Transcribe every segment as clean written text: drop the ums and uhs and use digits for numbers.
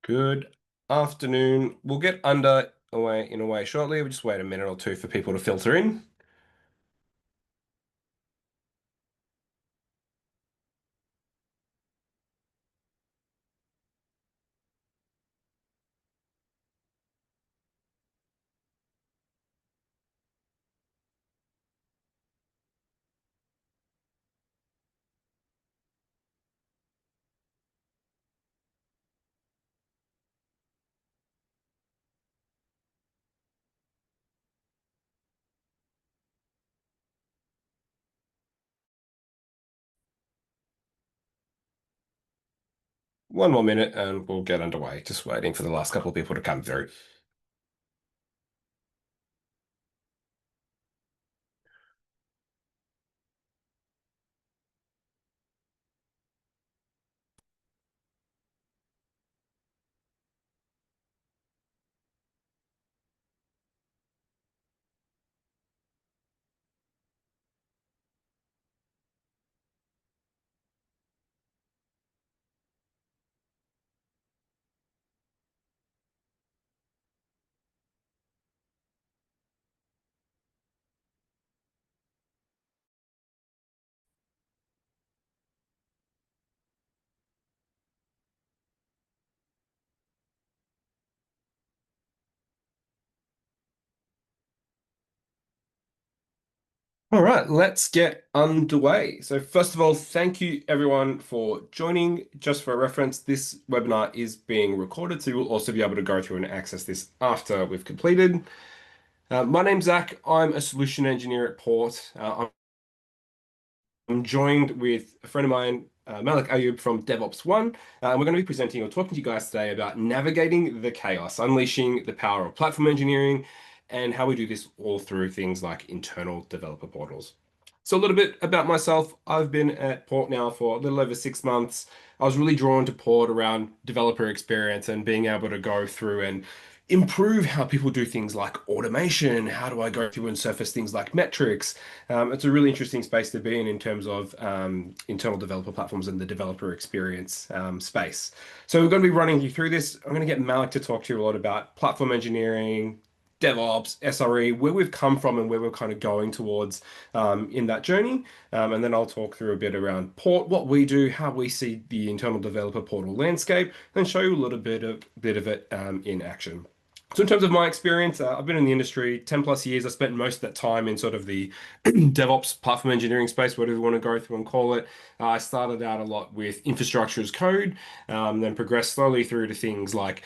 Good afternoon. We'll get away shortly. We'll just wait a minute or two for people to filter in. One more minute and we'll get underway. Just waiting for the last couple of people to come through. All right, let's get underway. So first of all, thank you everyone for joining. Just for reference, this webinar is being recorded, so you will also be able to go through and access this after we've completed. My name's Zach. I'm a solution engineer at Port. I'm joined with a friend of mine, Malik Ayub from DevOps One, and we're going to be presenting or talking to you guys today about navigating the chaos, unleashing the power of platform engineering, and how we do this all through things like internal developer portals. So a little bit about myself. I've been at Port now for a little over 6 months. I was really drawn to Port around developer experience and being able to go through and improve how people do things like automation. How do I go through and surface things like metrics? It's a really interesting space to be in terms of internal developer platforms and the developer experience space. So we're going to be running you through this. I'm going to get Malik to talk to you a lot about platform engineering, DevOps, SRE, where we've come from and where we're kind of going towards in that journey. And then I'll talk through a bit around Port, what we do, how we see the internal developer portal landscape, and show you a little bit of it in action. So in terms of my experience, I've been in the industry 10 plus years. I spent most of that time in sort of the DevOps platform engineering space, whatever you want to go through and call it. I started out a lot with infrastructure as code, then progressed slowly through to things like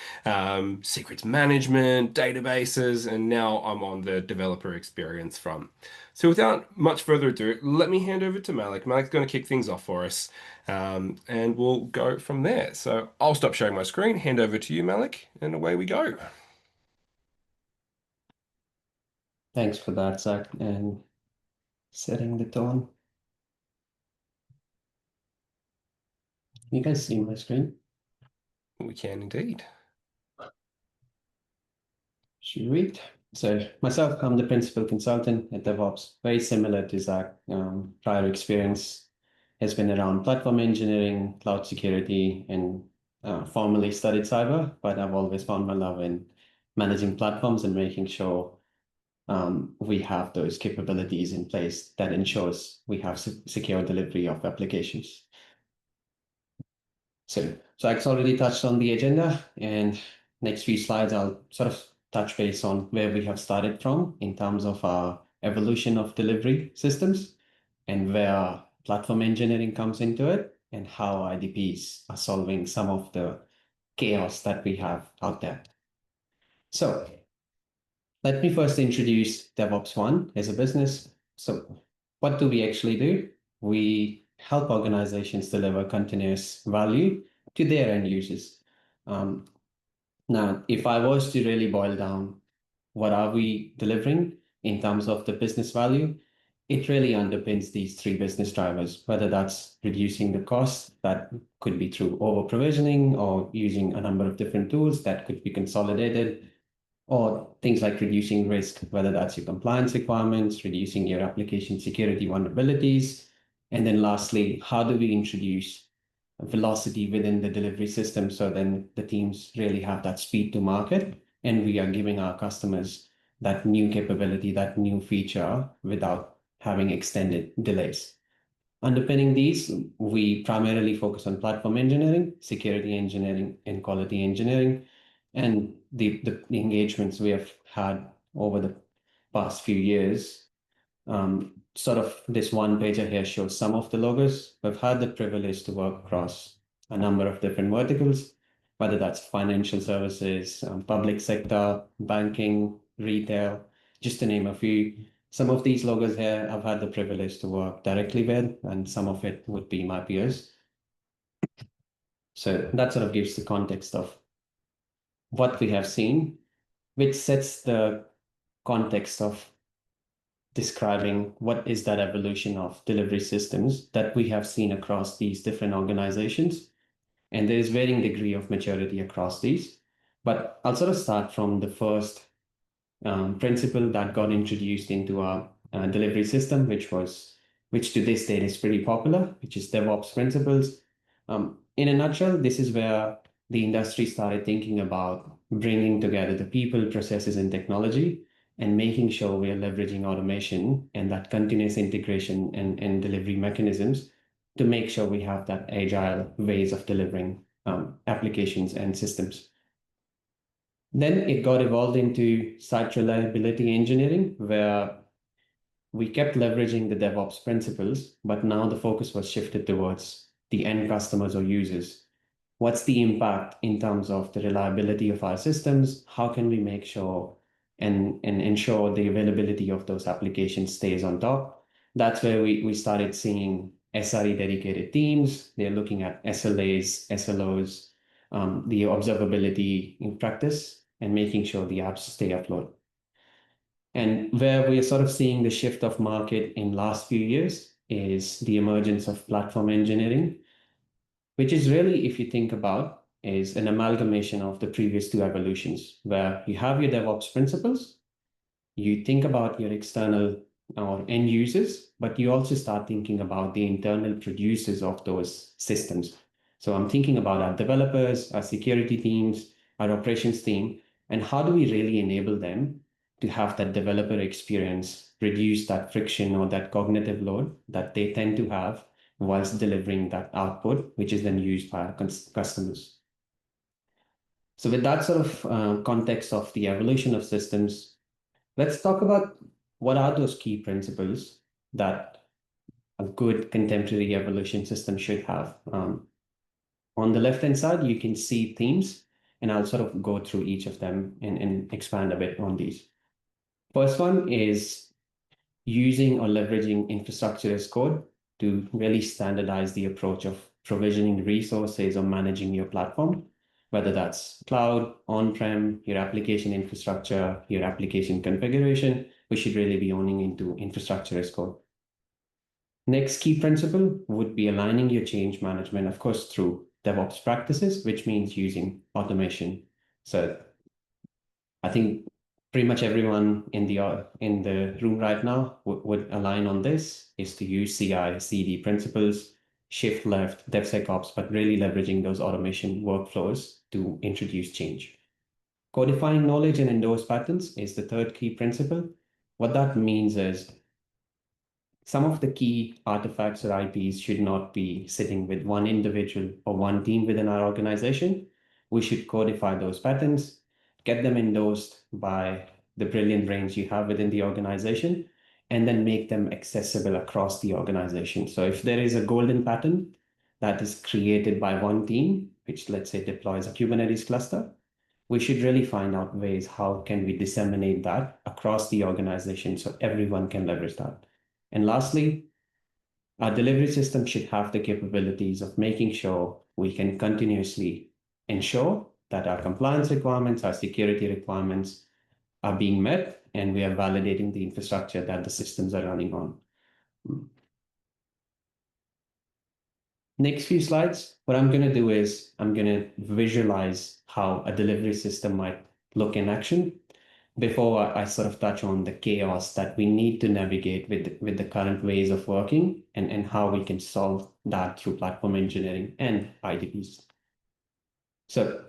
secrets management, databases, and now I'm on the developer experience front. So without much further ado, let me hand over to Malik. Malik's going to kick things off for us, and we'll go from there. So I'll stop sharing my screen, hand over to you, Malik, and away we go. Thanks for that, Zach, and setting the tone. You guys see my screen? We can indeed. Should we? So myself, I'm the principal consultant at DevOps, very similar to Zach. Prior experience has been around platform engineering, cloud security, and formerly studied cyber, but I've always found my love in managing platforms and making sure we have those capabilities in place that ensures we have secure delivery of applications. So I've already touched on the agenda, and next few slides, I'll sort of touch base on where we have started from in terms of our evolution of delivery systems and where platform engineering comes into it and how IDPs are solving some of the chaos that we have out there. So let me first introduce DevOps One as a business. So what do we actually do? We help organizations deliver continuous value to their end users. Now, if I was to really boil down what are we delivering in terms of the business value, it really underpins these three business drivers, whether that's reducing the cost, that could be through over provisioning or using a number of different tools that could be consolidated, or things like reducing risk, whether that's your compliance requirements, reducing your application security vulnerabilities. And then lastly, how do we introduce velocity within the delivery system. So then the teams really have that speed to market, and we are giving our customers that new capability, that new feature without having extended delays. Underpinning these, we primarily focus on platform engineering, security engineering, and quality engineering. And the engagements we have had over the past few years, sort of this one pager here shows some of the logos. We've had the privilege to work across a number of different verticals, whether that's financial services, public sector, banking, retail, just to name a few. Some of these logos here I've had the privilege to work directly with, and some of it would be my peers. So that sort of gives the context of what we have seen, which sets the context of describing what is that evolution of delivery systems that we have seen across these different organizations. And there is varying degree of maturity across these. But I'll sort of start from the first principle that got introduced into our delivery system, which to this date is pretty popular, which is DevOps principles. In a nutshell, this is where the industry started thinking about bringing together the people, processes, and technology, and making sure we are leveraging automation and that continuous integration and delivery mechanisms to make sure we have that agile ways of delivering applications and systems. Then it got evolved into site reliability engineering, where we kept leveraging the DevOps principles, but now the focus was shifted towards the end customers or users. What's the impact in terms of the reliability of our systems? How can we make sure and ensure the availability of those applications stays on top? That's where we started seeing SRE dedicated teams. They're looking at SLAs, SLOs, the observability in practice, and making sure the apps stay afloat. And where we are sort of seeing the shift of market in last few years is the emergence of platform engineering, which is really, if you think about, is an amalgamation of the previous two evolutions, where you have your DevOps principles, you think about your external or end users, but you also start thinking about the internal producers of those systems. So I'm thinking about our developers, our security teams, our operations team, and how do we really enable them to have that developer experience, reduce that friction or that cognitive load that they tend to have whilst delivering that output, which is then used by our customers. So with that sort of context of the evolution of systems, let's talk about what are those key principles that a good contemporary evolution system should have. On the left-hand side, you can see themes, and I'll sort of go through each of them and expand a bit on these. First one is using or leveraging infrastructure as code to really standardize the approach of provisioning resources or managing your platform, whether that's cloud, on-prem, your application infrastructure, your application configuration. We should really be owning into infrastructure as code. Next key principle would be aligning your change management, of course, through DevOps practices, which means using automation. So I think pretty much everyone in the room right now would align on this, is to use CI/CD principles, shift left, DevSecOps, but really leveraging those automation workflows to introduce change. Codifying knowledge and endorse patterns is the third key principle. What that means is some of the key artifacts or IPs should not be sitting with one individual or one team within our organization. We should codify those patterns, get them endorsed by the brilliant brains you have within the organization, and then make them accessible across the organization. So if there is a golden pattern that is created by one team, which let's say deploys a Kubernetes cluster, we should really find out ways how can we disseminate that across the organization so everyone can leverage that. And lastly, our delivery system should have the capabilities of making sure we can continuously ensure that our compliance requirements, our security requirements are being met, and we are validating the infrastructure that the systems are running on. Next few slides, what I'm going to do is I'm going to visualize how a delivery system might look in action. before I sort of touch on the chaos that we need to navigate with the current ways of working and how we can solve that through platform engineering and IDPs. So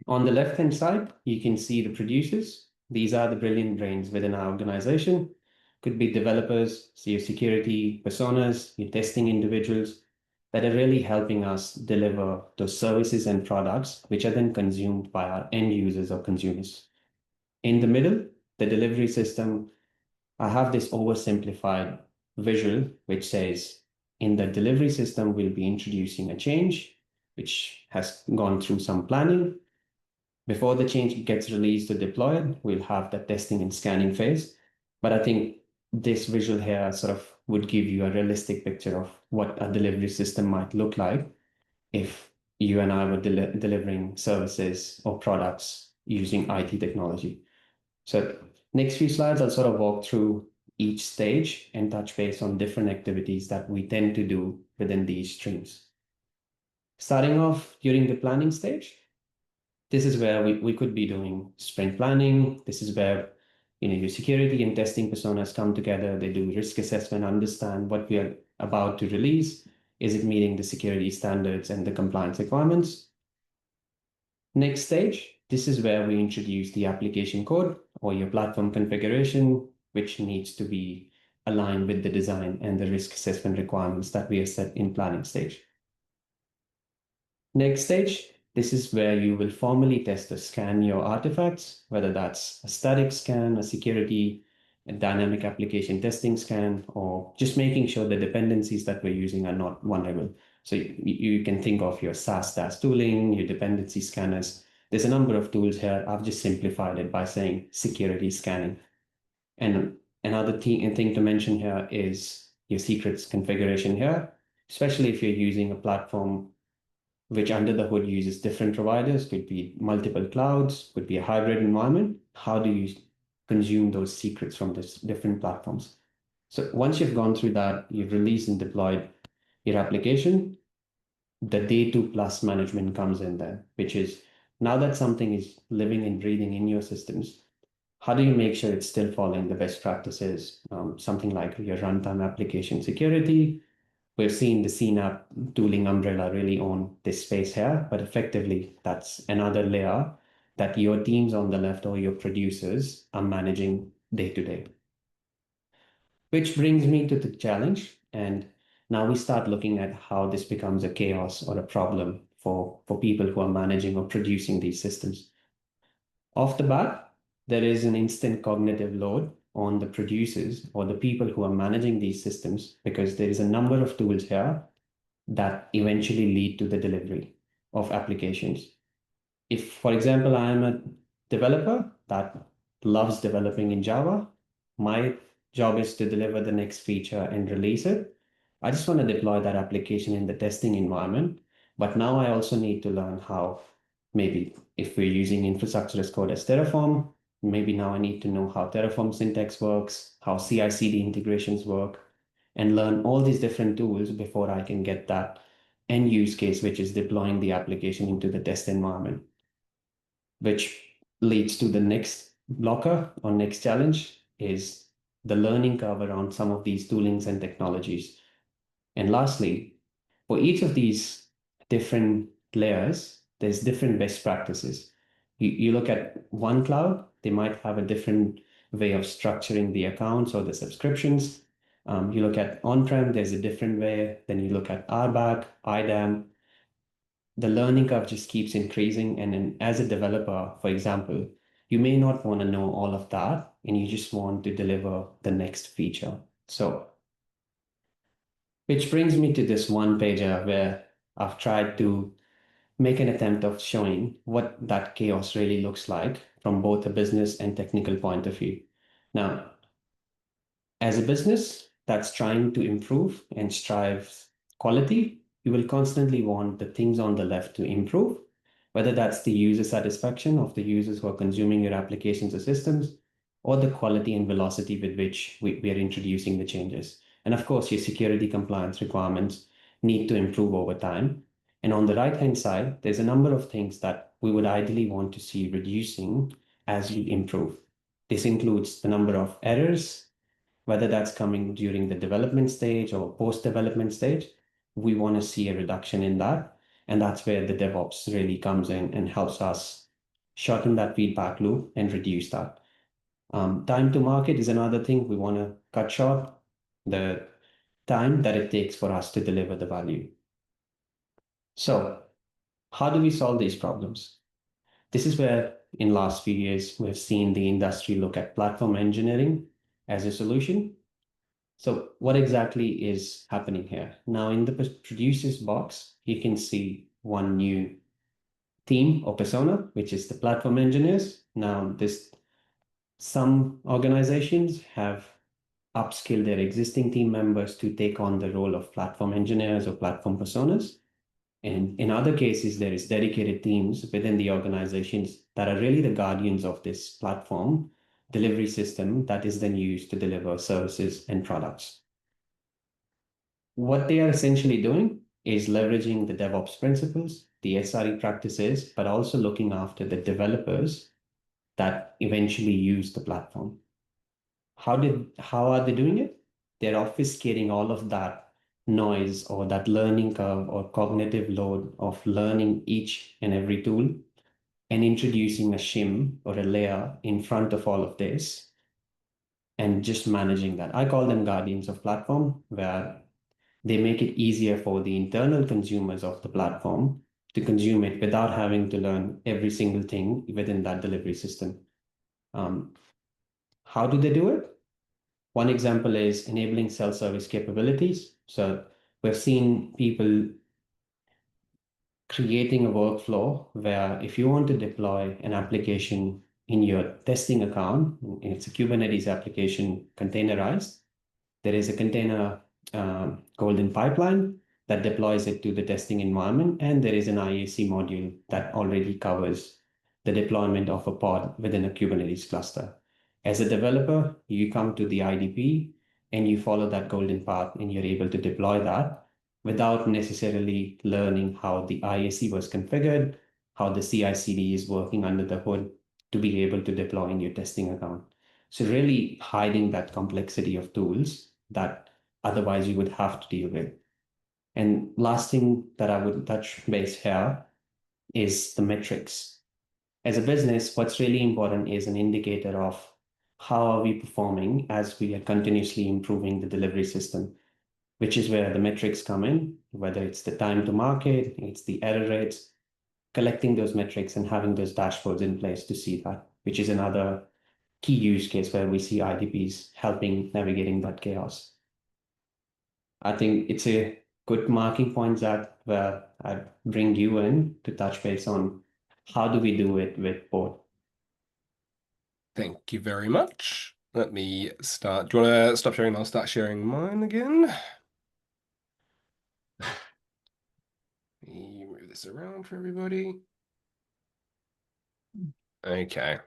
on the left-hand side, you can see the producers. These are the brilliant brains within our organization. Could be developers, your security personas, your testing individuals that are really helping us deliver those services and products, which are then consumed by our end users or consumers. In the middle, the delivery system, I have this oversimplified visual which says in the delivery system, we'll be introducing a change which has gone through some planning. Before the change gets released or deployed, we'll have the testing and scanning phase. But I think this visual here sort of would give you a realistic picture of what a delivery system might look like if you and I were delivering services or products using IT technology. So next few slides, I'll sort of walk through each stage and touch base on different activities that we tend to do within these streams. Starting off during the planning stage, this is where we could be doing sprint planning. This is where your security and testing personas come together. They do risk assessment, understand what we are about to release. Is it meeting the security standards and the compliance requirements? Next stage, this is where we introduce the application code or your platform configuration, which needs to be aligned with the design and the risk assessment requirements that we have set in planning stage. Next stage, this is where you will formally test or scan your artifacts, whether that's a static scan, a security, a dynamic application testing scan, or just making sure the dependencies that we're using are not vulnerable. So you can think of your SaaS tooling, your dependency scanners. There's a number of tools here. I've just simplified it by saying security scanning. And another thing to mention here is your secrets configuration here, especially if you're using a platform which under the hood uses different providers, could be multiple clouds, could be a hybrid environment. How do you consume those secrets from these different platforms? So once you've gone through that, you've released and deployed your application, the day 2+ management comes in there, which is now that something is living and breathing in your systems, how do you make sure it's still following the best practices? Something like your runtime application security. We're seeing the CNAP tooling umbrella really own this space here, but effectively that's another layer that your teams on the left or your producers are managing day to day. Which brings me to the challenge. And now we start looking at how this becomes a chaos or a problem for people who are managing or producing these systems. Off the bat, there is an instant cognitive load on the producers or the people who are managing these systems because there is a number of tools here that eventually lead to the delivery of applications. If, for example, I am a developer that loves developing in Java, my job is to deliver the next feature and release it. I just want to deploy that application in the testing environment. But now I also need to learn how, maybe if we're using infrastructure as code as Terraform, maybe now I need to know how Terraform syntax works, how CI/CD integrations work, and learn all these different tools before I can get that end use case, which is deploying the application into the test environment, which leads to the next blocker or next challenge is the learning curve around some of these toolings and technologies. And lastly, for each of these different layers, there's different best practices. You look at one cloud, they might have a different way of structuring the accounts or the subscriptions. You look at on-prem, there's a different way. Then you look at RBAC, IDAM. The learning curve just keeps increasing. And then as a developer, for example, you may not want to know all of that, and you just want to deliver the next feature. So, which brings me to this one pager where I've tried to make an attempt of showing what that chaos really looks like from both a business and technical point of view. Now, as a business that's trying to improve and strive quality, you will constantly want the things on the left to improve, whether that's the user satisfaction of the users who are consuming your applications or systems, or the quality and velocity with which we are introducing the changes. And of course, your security compliance requirements need to improve over time. And on the right-hand side, there's a number of things that we would ideally want to see reducing as we improve. This includes the number of errors, whether that's coming during the development stage or post-development stage. We want to see a reduction in that. And that's where the DevOps really comes in and helps us shorten that feedback loop and reduce that. Time to market is another thing. We want to cut short the time that it takes for us to deliver the value. So how do we solve these problems? This is where in last few years, we've seen the industry look at platform engineering as a solution. So what exactly is happening here? Now in the producers box, you can see one new team or persona, which is the platform engineers. Now some organizations have upskill their existing team members to take on the role of platform engineers or platform personas. And in other cases, there is dedicated teams within the organizations that are really the guardians of this platform delivery system that is then used to deliver services and products. What they are essentially doing is leveraging the DevOps principles, the SRE practices, but also looking after the developers that eventually use the platform. How are they doing it? They're obfuscating all of that noise or that learning curve or cognitive load of learning each and every tool and introducing a shim or a layer in front of all of this and just managing that. I call them guardians of platform, where they make it easier for the internal consumers of the platform to consume it without having to learn every single thing within that delivery system. How do they do it? One example is enabling self-service capabilities. So we've seen people creating a workflow where if you want to deploy an application in your testing account, it's a Kubernetes application containerized, there is a container golden pipeline that deploys it to the testing environment, and there is an IAC module that already covers the deployment of a pod within a Kubernetes cluster. As a developer, you come to the IDP and you follow that golden path and you're able to deploy that without necessarily learning how the IAC was configured, how the CI/CD is working under the hood to be able to deploy in your testing account. So really hiding that complexity of tools that otherwise you would have to deal with. And last thing that I would touch base here is the metrics. As a business, what's really important is an indicator of how are we performing as we are continuously improving the delivery system, which is where the metrics come in, whether it's the time to market, it's the error rates, collecting those metrics and having those dashboards in place to see that, which is another key use case where we see IDPs helping navigating that chaos. I think it's a good marking point that where I bring you in to touch base on how do we do it with both. Thank you very much. Let me start. Do you want to stop sharing? I'll start sharing mine again. Let me move this around for everybody. Okay.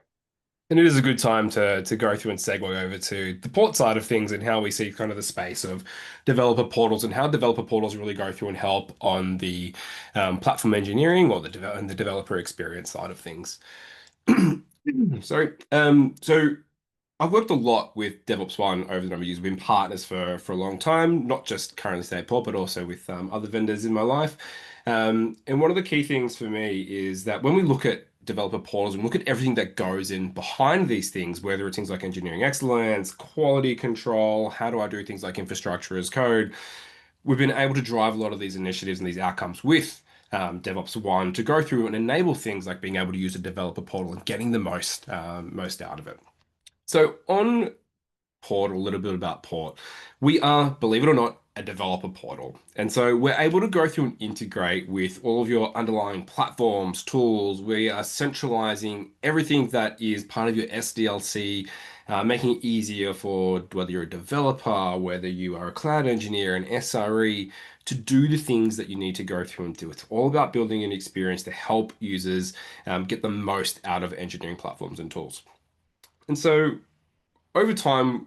And it is a good time to go through and segue over to the port side of things and how we see kind of the space of developer portals and how developer portals really go through and help on the platform engineering or the developer experience side of things. Sorry. So I've worked a lot with DevOps One over the number of years. We've been partners for a long time, not just currently stay at Port, but also with other vendors in my life. And one of the key things for me is that when we look at developer portals and look at everything that goes in behind these things, whether it's things like engineering excellence, quality control, how do I do things like infrastructure as code, we've been able to drive a lot of these initiatives and these outcomes with DevOps One to go through and enable things like being able to use a developer portal and getting the most out of it. So on Port, a little bit about Port. We are, believe it or not, a developer portal. And so we're able to go through and integrate with all of your underlying platforms, tools. We are centralizing everything that is part of your SDLC, making it easier for whether you're a developer, whether you are a cloud engineer, an SRE, to do the things that you need to go through and do. It's all about building an experience to help users get the most out of engineering platforms and tools. And so over time,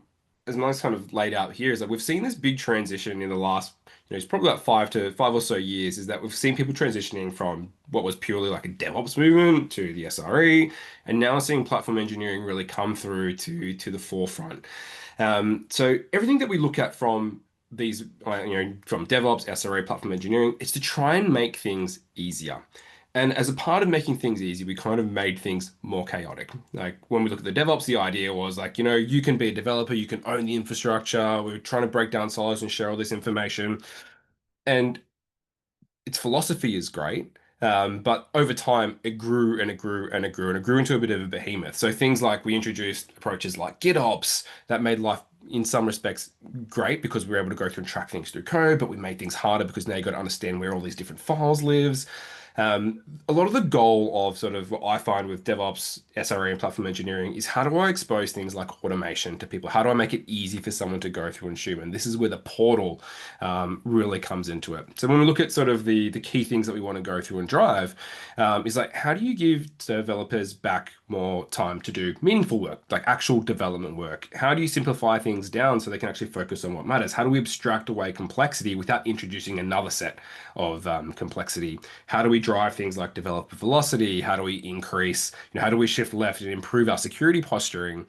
as Mike's kind of laid out here, is that we've seen this big transition in the last, it's probably about 5 or so years, is that we've seen people transitioning from what was purely like a DevOps movement to the SRE, and now seeing platform engineering really come through to the forefront. So everything that we look at from these, from DevOps, SRE, platform engineering, is to try and make things easier. And as a part of making things easy, we kind of made things more chaotic. Like when we look at the DevOps, the idea was like, you can be a developer, you can own the infrastructure. We were trying to break down silos and share all this information. And its philosophy is great. But over time, it grew and it grew and it grew and it grew into a bit of a behemoth. So things like we introduced approaches like GitOps that made life, in some respects, great because we were able to go through and track things through code, but we made things harder because now you got to understand where all these different files lives. A lot of the goal of sort of what I find with DevOps, SRE, and platform engineering is how do I expose things like automation to people? How do I make it easy for someone to go through and consume? And this is where the portal really comes into it. So when we look at sort of the key things that we want to go through and drive, is like how do you give developers back more time to do meaningful work, like actual development work? How do you simplify things down so they can actually focus on what matters? How do we abstract away complexity without introducing another set of complexity? How do we drive things like developer velocity? How do we increase, how do we shift left and improve our security posturing?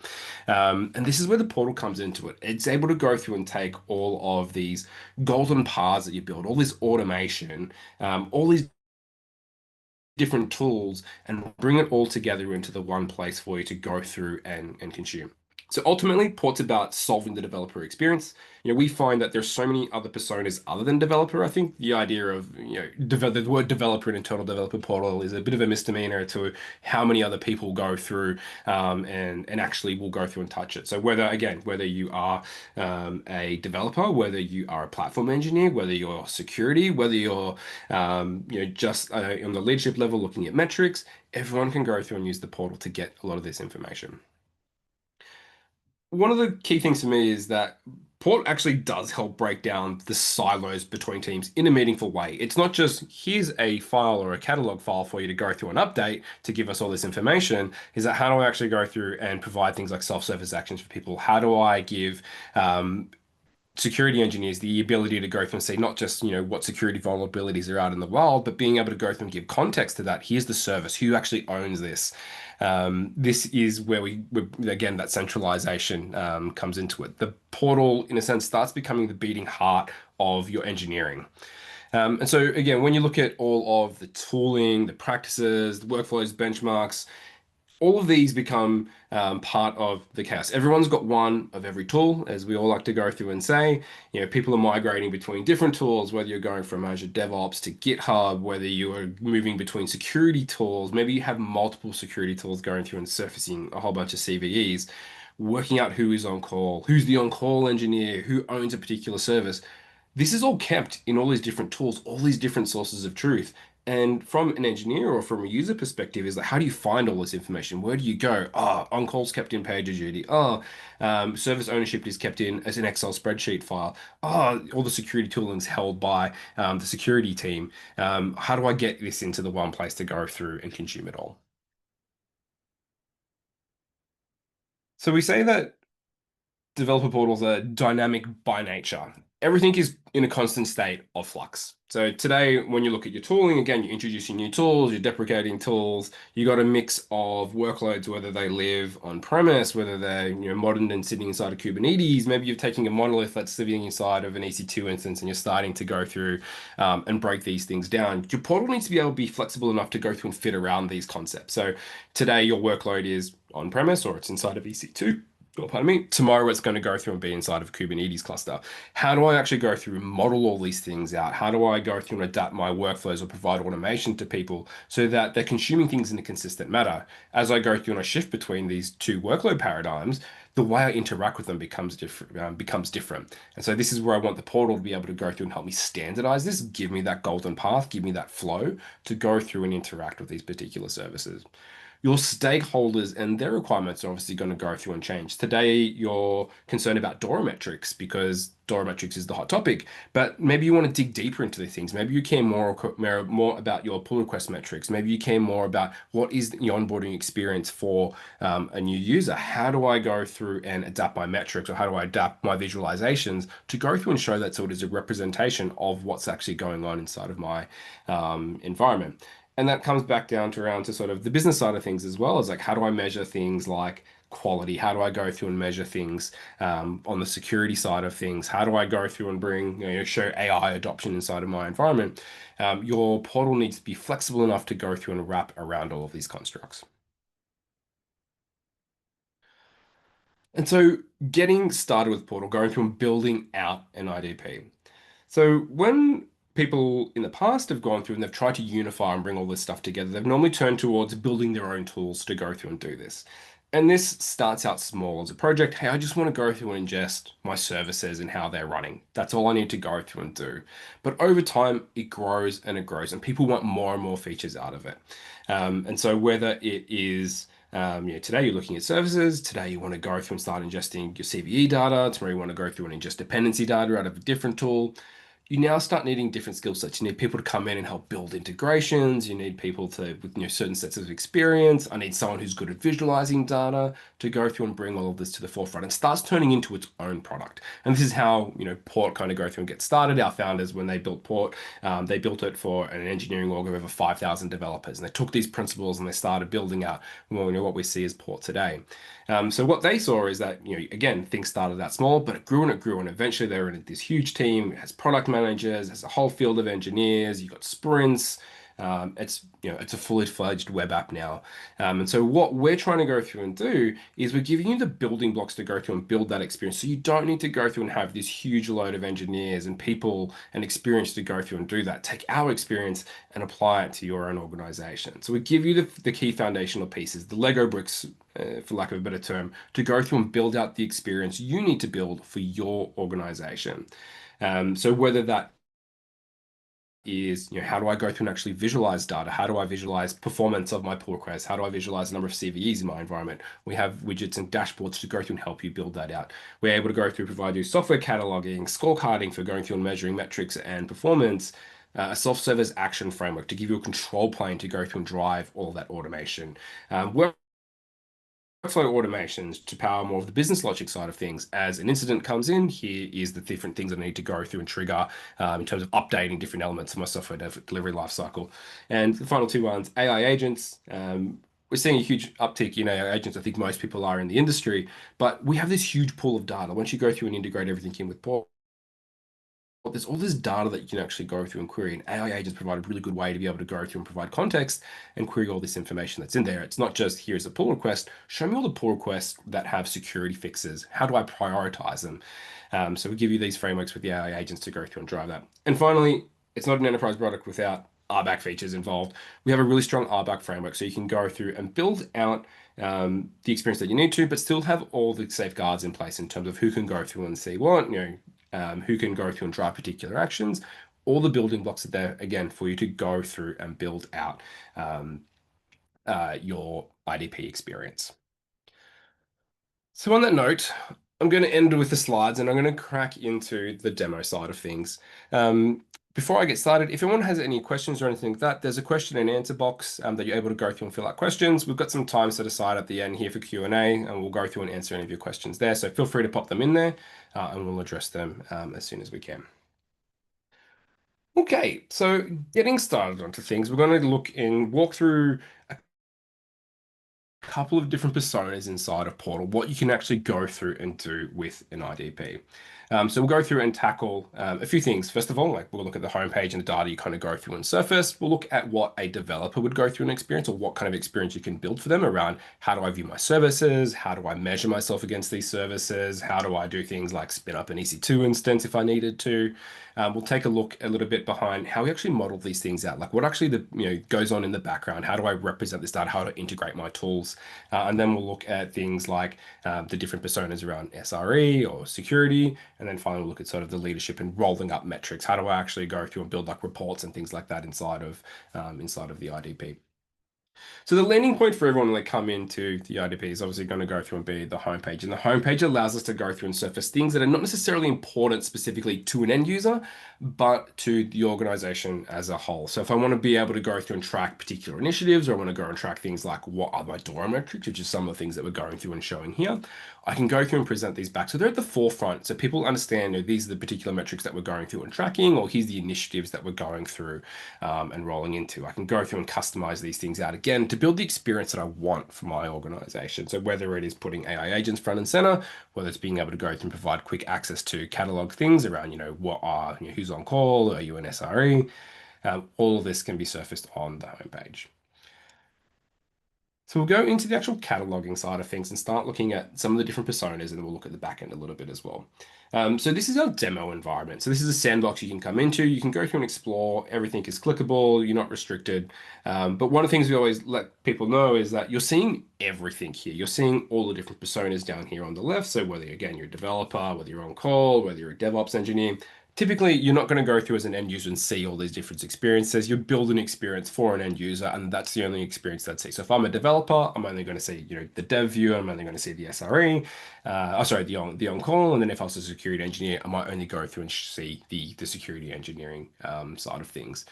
And this is where the portal comes into it. It's able to go through and take all of these golden paths that you build, all this automation, all these different tools, and bring it all together into the one place for you to go through and consume. So ultimately, Port's about solving the developer experience. We find that there's so many other personas other than developer. I think the idea of, the word developer in internal developer portal is a bit of a misdemeanor to how many other people go through and actually will go through and touch it. So whether you are a developer, whether you are a platform engineer, whether you're security, whether you're just on the leadership level looking at metrics, everyone can go through and use the portal to get a lot of this information. One of the key things for me is that Port actually does help break down the silos between teams in a meaningful way. It's not just here's a file or a catalog file for you to go through and update to give us all this information. Is that how do I actually go through and provide things like self-service actions for people? How do I give security engineers the ability to go through and see not just what security vulnerabilities are out in the wild, but being able to go through and give context to that. Here's the service, who actually owns this. This is where again, that centralization comes into it. The portal, in a sense, starts becoming the beating heart of your engineering. And so again, when you look at all of the tooling, the practices, the workflows, benchmarks, all of these become part of the chaos. Everyone's got one of every tool, as we all like to go through and say. People are migrating between different tools, whether you're going from Azure DevOps to GitHub, whether you are moving between security tools, maybe you have multiple security tools going through and surfacing a whole bunch of CVEs, working out who is on call, who's the on-call engineer, who owns a particular service. This is all kept in all these different tools, all these different sources of truth. And from an engineer or from a user perspective, is like, how do you find all this information? Where do you go? Oh, on-call's kept in PagerDuty. Oh, service ownership is kept in as an Excel spreadsheet file. Oh, all the security tooling's held by the security team. How do I get this into the one place to go through and consume it all? So we say that developer portals are dynamic by nature. Everything is in a constant state of flux. So today, when you look at your tooling, again, you're introducing new tools, you're deprecating tools. You got a mix of workloads, whether they live on premise, whether they're modern and sitting inside of Kubernetes. Maybe you're taking a monolith that's sitting inside of an EC2 instance, and you're starting to go through and break these things down. Your portal needs to be able to be flexible enough to go through and fit around these concepts. So today, your workload is on premise or it's inside of EC2. Oh, pardon me. Tomorrow it's going to go through and be inside of a Kubernetes cluster. How do I actually go through and model all these things out? How do I go through and adapt my workflows or provide automation to people so that they're consuming things in a consistent manner? As I go through and I shift between these two workload paradigms, the way I interact with them becomes different. And so this is where I want the portal to be able to go through and help me standardize this, give me that golden path, give me that flow to go through and interact with these particular services. your stakeholders and their requirements are obviously going to go through and change. Today, you're concerned about DORA metrics because DORA metrics is the hot topic, but maybe you want to dig deeper into these things. Maybe you care more about your pull request metrics. Maybe you care more about what is the onboarding experience for a new user. How do I go through and adapt my metrics, or how do I adapt my visualizations to go through and show that so it is a representation of what's actually going on inside of my environment? And that comes back down to around to sort of the business side of things as well, as like how do I measure things like quality? How do I go through and measure things on the security side of things? How do I go through and bring, show AI adoption inside of my environment? Your portal needs to be flexible enough to go through and wrap around all of these constructs. And so getting started with Portal, going through and building out an IDP. So when people in the past have gone through and they've tried to unify and bring all this stuff together, they've normally turned towards building their own tools to go through and do this. And this starts out small as a project. Hey, I just want to go through and ingest my services and how they're running. That's all I need to go through and do. But over time, it grows and it grows, and people want more and more features out of it. And so whether it is today you're looking at services. Today you want to go through and start ingesting your CVE data. Tomorrow you want to go through and ingest dependency data out of a different tool. You now start needing different skill sets. You need people to come in and help build integrations. You need people to with certain sets of experience. I need someone who's good at visualizing data to go through and bring all of this to the forefront and starts turning into its own product. And this is how Port kind of go through and get started. Our founders, when they built Port, they built it for an engineering org of over 5,000 developers, and they took these principles and they started building out what we see as Port today. So what they saw is that, again, things started out small, but it grew and it grew. And eventually they were in this huge team. It has product managers, has a whole field of engineers. You've got sprints. It's a fully fledged web app now. And so what we're trying to go through and do is we're giving you the building blocks to go through and build that experience. So you don't need to go through and have this huge load of engineers and people and experience to go through and do that. Take our experience and apply it to your own organization. So we give you the key foundational pieces, the Lego bricks, for lack of a better term, to go through and build out the experience you need to build for your organization. So whether that is, how do I go through and actually visualize data? How do I visualize performance of my pull requests? How do I visualize the number of CVEs in my environment? We have widgets and dashboards to go through and help you build that out. We're able to go through, provide you software cataloging, scorecarding for going through and measuring metrics and performance, a self-service action framework to give you a control plane to go through and drive all that automation. Workflow automations to power more of the business logic side of things. As an incident comes in, here is the different things I need to go through and trigger in terms of updating different elements of my software delivery lifecycle. And the final two ones, AI agents. We're seeing a huge uptick in AI agents. I think most people are in the industry, but we have this huge pool of data. Once you go through and integrate everything in with Port, there's all this data that you can actually go through and query, and AI agents provide a really good way to be able to go through and provide context and query all this information that's in there. It's not just here's a pull request, show me all the pull requests that have security fixes. How do I prioritize them? So we give you these frameworks with the AI agents to go through and drive that. And finally, it's not an enterprise product without RBAC features involved. We have a really strong RBAC framework, so you can go through and build out the experience that you need to, but still have all the safeguards in place in terms of who can go through and see what, who can go through and drive particular actions. All the building blocks are there, again, for you to go through and build out your IDP experience. So on that note, I'm going to end with the slides and I'm going to crack into the demo side of things. Before I get started, if anyone has any questions or anything like that, there's a question and answer box that you're able to go through and fill out questions. We've got some time set aside at the end here for Q&A, and we'll go through and answer any of your questions there. So feel free to pop them in there and we'll address them as soon as we can. Okay, so getting started onto things, we're going to walk through a couple of different personas inside of Portal, what you can actually go through and do with an IDP. So we'll go through and tackle a few things. First of all, we'll look at the homepage and the data you kind of go through and surface. We'll look at what a developer would go through an experience, or what kind of experience you can build for them around how do I view my services? How do I measure myself against these services? How do I do things like spin up an EC2 instance if I needed to? We'll take a look a little bit behind how we actually model these things out, like what actually goes on in the background. How do I represent this data? How do I integrate my tools? And then we'll look at things like the different personas around SRE or security. And then finally, we'll look at sort of the leadership and rolling up metrics. How do I actually go through and build like reports and things like that inside of the IDP? So the landing point for everyone when they come into the IDP is obviously going to go through and be the homepage. And the homepage allows us to go through and surface things that are not necessarily important specifically to an end user, but to the organization as a whole. So if I want to be able to go through and track particular initiatives, or I want to go and track things like what are my DORA metrics, which is some of the things that we're going through and showing here, I can go through and present these back. So they're at the forefront. So people understand, these are the particular metrics that we're going through and tracking, or here's the initiatives that we're going through and rolling into. I can go through and customize these things out again to build the experience that I want for my organization. So whether it is putting AI agents front and center, whether it's being able to go through and provide quick access to catalog things around, who's on call, are you an SRE? All of this can be surfaced on the homepage. So we'll go into the actual cataloging side of things and start looking at some of the different personas, and then we'll look at the back end a little bit as well. So this is our demo environment. So this is a sandbox you can come into. You can go through and explore. Everything is clickable. You're not restricted. But one of the things we always let people know is that you're seeing everything here. You're seeing all the different personas down here on the left. So whether, again, you're a developer, whether you're on call, whether you're a DevOps engineer, typically, you're not going to go through as an end user and see all these different experiences. You build an experience for an end user, and that's the only experience they'd see. So if I'm a developer, I'm only going to see, the dev view. I'm only going to see the SRE, the on call, and then if I was a security engineer, I might only go through and see the security engineering side of things.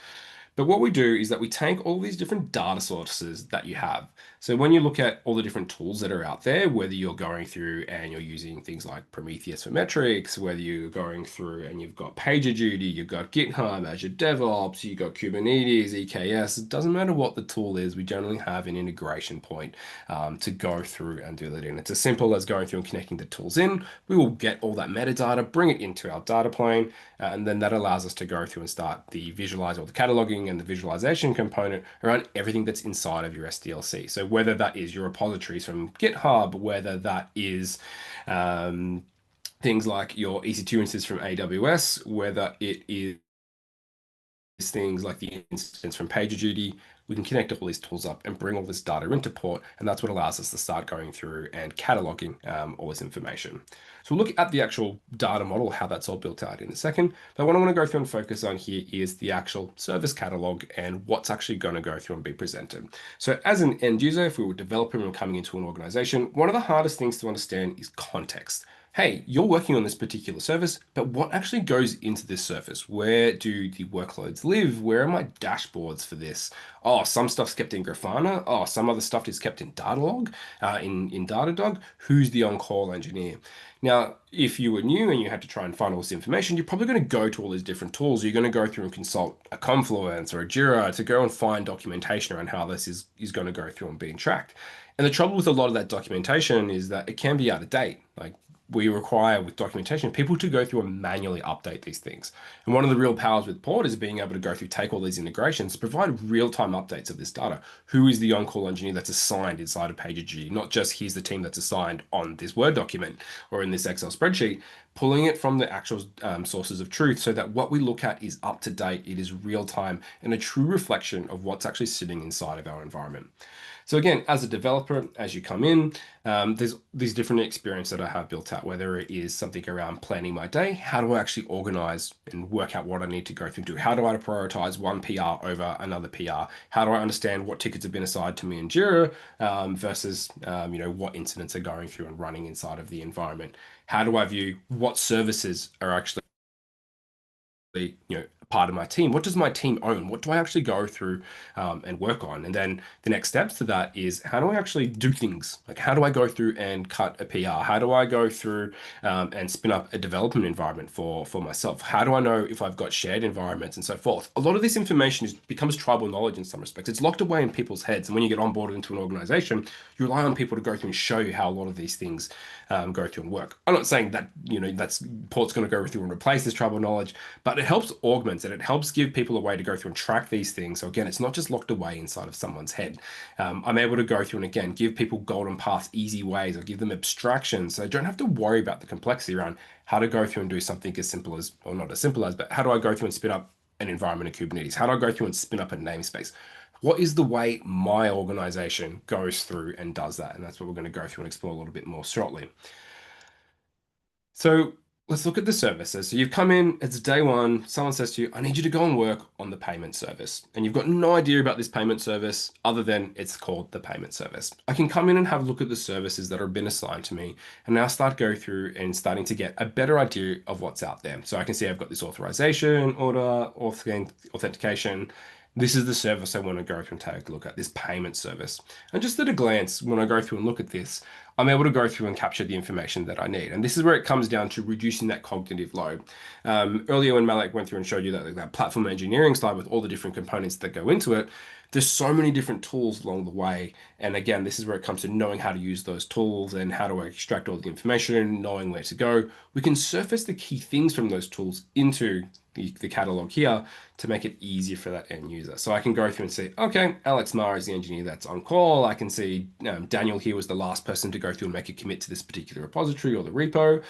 But what we do is that we take all these different data sources that you have. So when you look at all the different tools that are out there, whether you're going through and you're using things like Prometheus for metrics, whether you're going through and you've got PagerDuty, you've got GitHub, Azure DevOps, you've got Kubernetes, EKS, it doesn't matter what the tool is, we generally have an integration point to go through and do that in. It's as simple as going through and connecting the tools in. We will get all that metadata, bring it into our data plane, and then that allows us to go through and start the visualize or the cataloging and the visualization component around everything that's inside of your SDLC. So whether that is your repositories from GitHub, whether that is things like your EC2 instance from AWS, whether it is things like the instance from PagerDuty, we can connect all these tools up and bring all this data into port, and that's what allows us to start going through and cataloging all this information. So we'll look at the actual data model, how that's all built out in a second. But what I want to go through and focus on here is the actual service catalog and what's actually going to go through and be presented. So as an end user, if we were developing and coming into an organization, one of the hardest things to understand is context. Hey, you're working on this particular service, but what actually goes into this service? Where do the workloads live? Where are my dashboards for this? Oh, some stuff's kept in Grafana. Oh, some other stuff is kept in Datalog, in Datadog. Who's the on-call engineer? Now, if you were new and you had to try and find all this information, you're probably going to go to all these different tools. You're going to go through and consult a Confluence or a Jira to go and find documentation around how this is going to go through and being tracked. And the trouble with a lot of that documentation is that it can be out of date. Like, we require with documentation people to go through and manually update these things. And one of the real powers with Port is being able to go through, take all these integrations, provide real-time updates of this data. Who is the on-call engineer that's assigned inside of PagerDuty? Not just here's the team that's assigned on this Word document or in this Excel spreadsheet, pulling it from the actual sources of truth so that what we look at is up to date, it is real time, and a true reflection of what's actually sitting inside of our environment. So again, as a developer, as you come in, there's these different experiences that I have built out, whether it is something around planning my day, how do I actually organize and work out what I need to go through and do? How do I prioritize one PR over another PR? How do I understand what tickets have been assigned to me in Jira versus what incidents are going through and running inside of the environment? How do I view what services are actually part of my team? What does my team own? What do I actually go through and work on? And then the next steps to that is how do I actually do things? Like how do I go through and cut a PR? How do I go through and spin up a development environment for myself? How do I know if I've got shared environments and so forth? A lot of this information becomes tribal knowledge in some respects. It's locked away in people's heads. And when you get onboarded into an organization, you rely on people to go through and show you how a lot of these things go through and work. I'm not saying that, that's Port's going to go through and replace this tribal knowledge, but it helps augment and it helps give people a way to go through and track these things. So again, it's not just locked away inside of someone's head. I'm able to go through and again, give people golden paths, easy ways, or give them abstractions. So they don't have to worry about the complexity around how to go through and do something as simple as, or not as simple as, but how do I go through and spin up an environment in Kubernetes? How do I go through and spin up a namespace? What is the way my organization goes through and does that? And that's what we're going to go through and explore a little bit more shortly. So let's look at the services. So you've come in, it's day one, someone says to you, I need you to go and work on the payment service. And you've got no idea about this payment service other than it's called the payment service. I can come in and have a look at the services that have been assigned to me and now start go through and starting to get a better idea of what's out there. So I can see I've got this authorization, order, authentication. This is the service I want to go through and take a look at, this payment service. And just at a glance, when I go through and look at this, I'm able to go through and capture the information that I need. And this is where it comes down to reducing that cognitive load. Earlier when Malik went through and showed you that platform engineering side with all the different components that go into it, there's so many different tools along the way. And again, this is where it comes to knowing how to use those tools and how to extract all the information, knowing where to go. We can surface the key things from those tools into the catalog here to make it easier for that end user. So I can go through and see, okay, Alex Mara is the engineer that's on call. I can see Daniel here was the last person to go through and make a commit to this particular repository or the repo.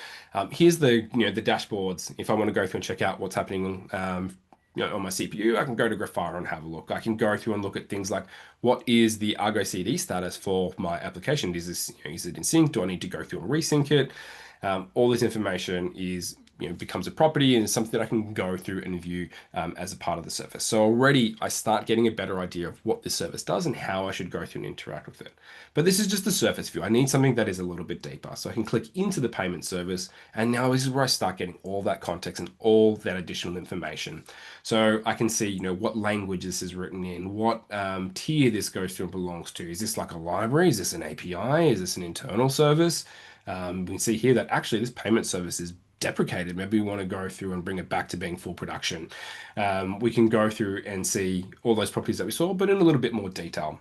Here's the the dashboards. If I want to go through and check out what's happening on my CPU, I can go to Grafana and have a look. I can go through and look at things like what is the Argo CD status for my application? Is this, is it in sync? Do I need to go through and resync it? All this information is becomes a property and something that I can go through and view as a part of the service. So already I start getting a better idea of what this service does and how I should go through and interact with it. But this is just the surface view. I need something that is a little bit deeper. So I can click into the payment service, and now this is where I start getting all that context and all that additional information. So I can see, what language this is written in, what tier this goes through and belongs to. Is this like a library? Is this an API? Is this an internal service? We can see here that actually this payment service is deprecated. Maybe we want to go through and bring it back to being full production. We can go through and see all those properties that we saw, but in a little bit more detail.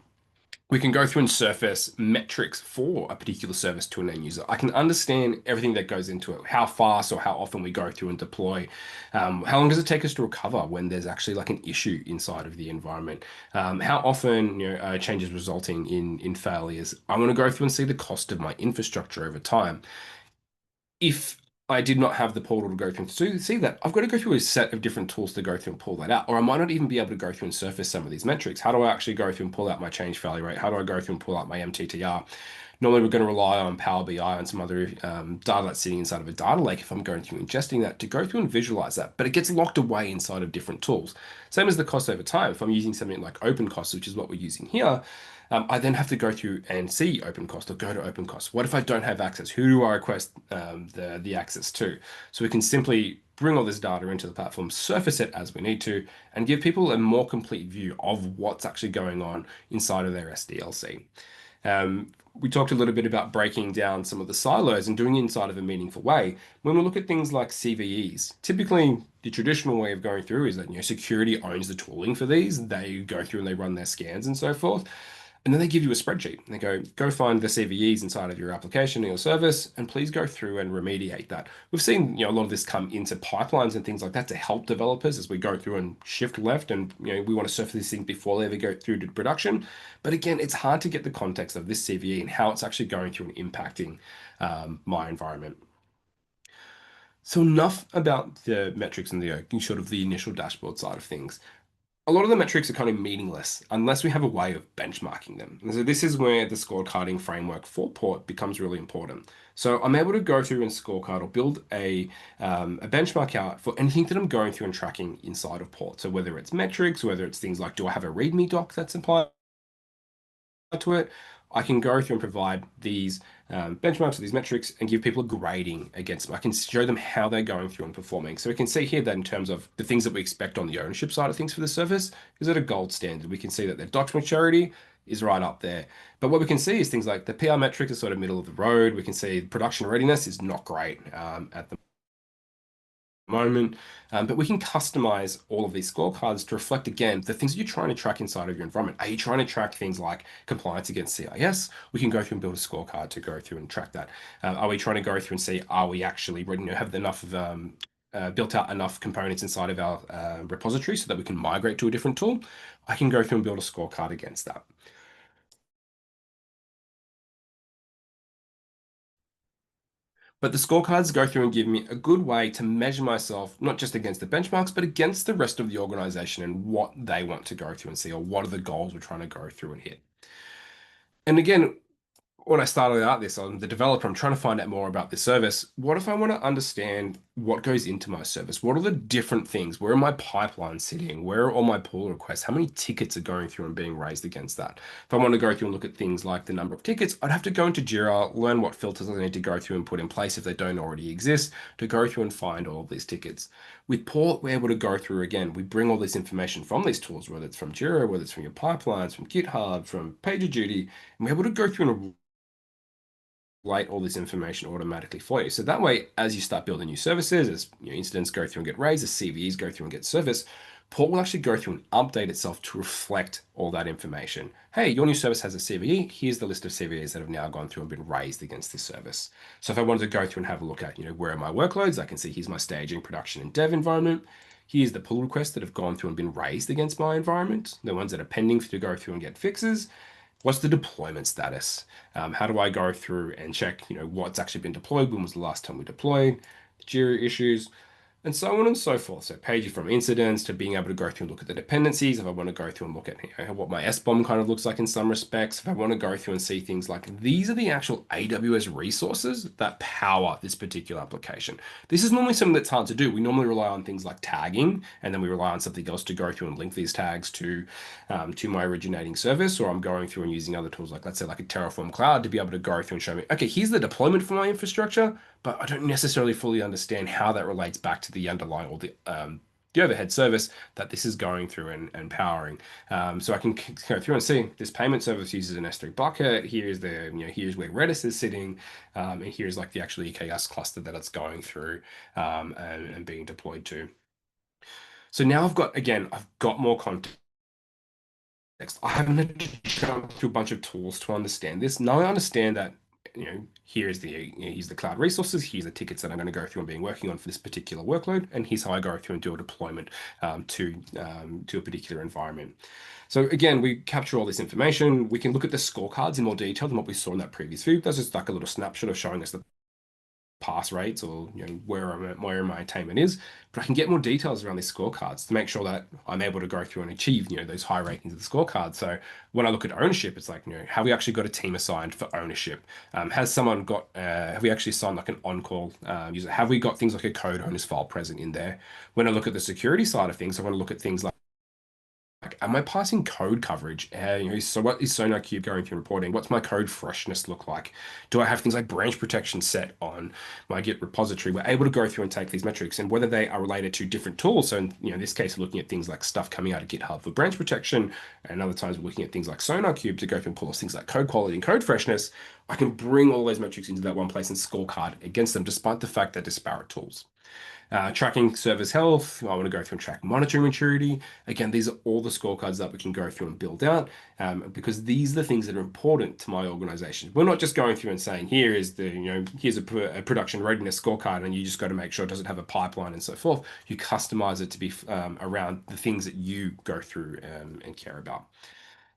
We can go through and surface metrics for a particular service to an end user. I can understand everything that goes into it, how fast or how often we go through and deploy. How long does it take us to recover when there's actually like an issue inside of the environment? How often changes resulting in failures? I want to go through and see the cost of my infrastructure over time. If I did not have the portal to go through to see that, I've got to go through a set of different tools to go through and pull that out. Or I might not even be able to go through and surface some of these metrics. How do I actually go through and pull out my change failure rate? How do I go through and pull out my MTTR? Normally, we're going to rely on Power BI and some other data that's sitting inside of a data lake if I'm going through ingesting that to go through and visualize that. But it gets locked away inside of different tools. Same as the cost over time. If I'm using something like OpenCost, which is what we're using here, I then have to go through and see OpenCost or go to OpenCost. What if I don't have access? Who do I request the access to? So we can simply bring all this data into the platform, surface it as we need to, and give people a more complete view of what's actually going on inside of their SDLC. We talked a little bit about breaking down some of the silos and doing it inside of a meaningful way. When we look at things like CVEs, typically the traditional way of going through is that security owns the tooling for these. They go through and they run their scans and so forth. And then they give you a spreadsheet. They go find the CVEs inside of your application or your service, and please go through and remediate that. We've seen, a lot of this come into pipelines and things like that to help developers as we go through and shift left, and we want to surface these things before they ever go through to production. But again, it's hard to get the context of this CVE and how it's actually going through and impacting my environment. So enough about the metrics and the sort of the initial dashboard side of things. A lot of the metrics are kind of meaningless unless we have a way of benchmarking them. And so this is where the scorecarding framework for Port becomes really important. So I'm able to go through and scorecard or build a benchmark out for anything that I'm going through and tracking inside of Port. So whether it's metrics, whether it's things like, do I have a README doc that's applied to it, I can go through and provide these benchmarks or these metrics and give people a grading against them. I can show them how they're going through and performing. So we can see here that in terms of the things that we expect on the ownership side of things for the service is at a gold standard. We can see that their docs maturity is right up there. But what we can see is things like the PR metric is sort of middle of the road. We can see production readiness is not great at the moment. But we can customize all of these scorecards to reflect, again, the things you're trying to track inside of your environment. Are you trying to track things like compliance against CIS? We can go through and build a scorecard to go through and track that. Are we trying to go through and see, are we actually have enough of built out enough components inside of our repository so that we can migrate to a different tool? I can go through and build a scorecard against that. But the scorecards go through and give me a good way to measure myself, not just against the benchmarks, but against the rest of the organization and what they want to go through and see, or what are the goals we're trying to go through and hit. And again, when I started out this, I'm the developer, I'm trying to find out more about this service. What if I want to understand what goes into my service? What are the different things? Where are my pipelines sitting? Where are all my pull requests? How many tickets are going through and being raised against that? If I want to go through and look at things like the number of tickets, I'd have to go into Jira, learn what filters I need to go through and put in place if they don't already exist, to go through and find all of these tickets. With Port, we're able to go through again. We bring all this information from these tools, whether it's from Jira, whether it's from your pipelines, from GitHub, from PagerDuty, and we're able to go through and write all this information automatically for you. So that way, as you start building new services, as incidents go through and get raised, as CVEs go through and get serviced, Port will actually go through and update itself to reflect all that information. Hey, your new service has a CVE. Here's the list of CVEs that have now gone through and been raised against this service. So if I wanted to go through and have a look at, where are my workloads? I can see here's my staging, production, and dev environment. Here's the pull requests that have gone through and been raised against my environment, the ones that are pending to go through and get fixes. What's the deployment status? How do I go through and check, what's actually been deployed? When was the last time we deployed? The Jira issues, and so on and so forth. So paging from incidents to being able to go through and look at the dependencies. If I want to go through and look at what my SBOM kind of looks like in some respects. If I want to go through and see things like these are the actual AWS resources that power this particular application. This is normally something that's hard to do. We normally rely on things like tagging, and then we rely on something else to go through and link these tags to my originating service, or I'm going through and using other tools like, let's say, like a Terraform Cloud to be able to go through and show me, okay, here's the deployment for my infrastructure, but I don't necessarily fully understand how that relates back to the underlying or the overhead service that this is going through and powering. So I can go through and see this payment service uses an S3 bucket. Here's here's where Redis is sitting, and here's like the actual EKS cluster that it's going through and being deployed to. So now I've got more context. I haven't had to jump through a bunch of tools to understand this. Now I understand that, here's the cloud resources, here's the tickets that I'm going to go through and being working on for this particular workload, and here's how I go through and do a deployment to a particular environment. So again, we capture all this information. We can look at the scorecards in more detail than what we saw in that previous view. That's just like a little snapshot of showing us the pass rates or where my attainment is, but I can get more details around these scorecards to make sure that I'm able to go through and achieve those high ratings of the scorecard. So when I look at ownership, it's like, have we actually got a team assigned for ownership? Has someone got have we actually signed like an on-call user? Have we got things like a code owners file present in there? When I look at the security side of things, I want to look at things like, am I passing code coverage? So what is SonarQube going through reporting? What's my code freshness look like? Do I have things like branch protection set on my Git repository? We're able to go through and take these metrics and whether they are related to different tools. So in this case, looking at things like stuff coming out of GitHub for branch protection, and other times we're looking at things like SonarQube to go through and pull us things like code quality and code freshness. I can bring all those metrics into that one place and scorecard against them, despite the fact they're disparate tools. Tracking service health, I want to go through and track monitoring maturity. Again, these are all the scorecards that we can go through and build out because these are the things that are important to my organization. We're not just going through and saying, here is here's a production readiness scorecard and you just got to make sure it doesn't have a pipeline and so forth. You customize it to be around the things that you go through and care about.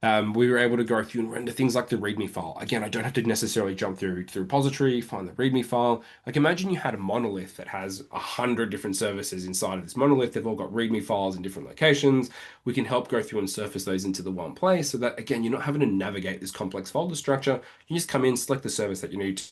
We were able to go through and render things like the README file. Again, I don't have to necessarily jump through the repository, find the README file. Like imagine you had a monolith that has 100 different services inside of this monolith. They've all got README files in different locations. We can help go through and surface those into the one place so that, again, you're not having to navigate this complex folder structure. You just come in, select the service that you need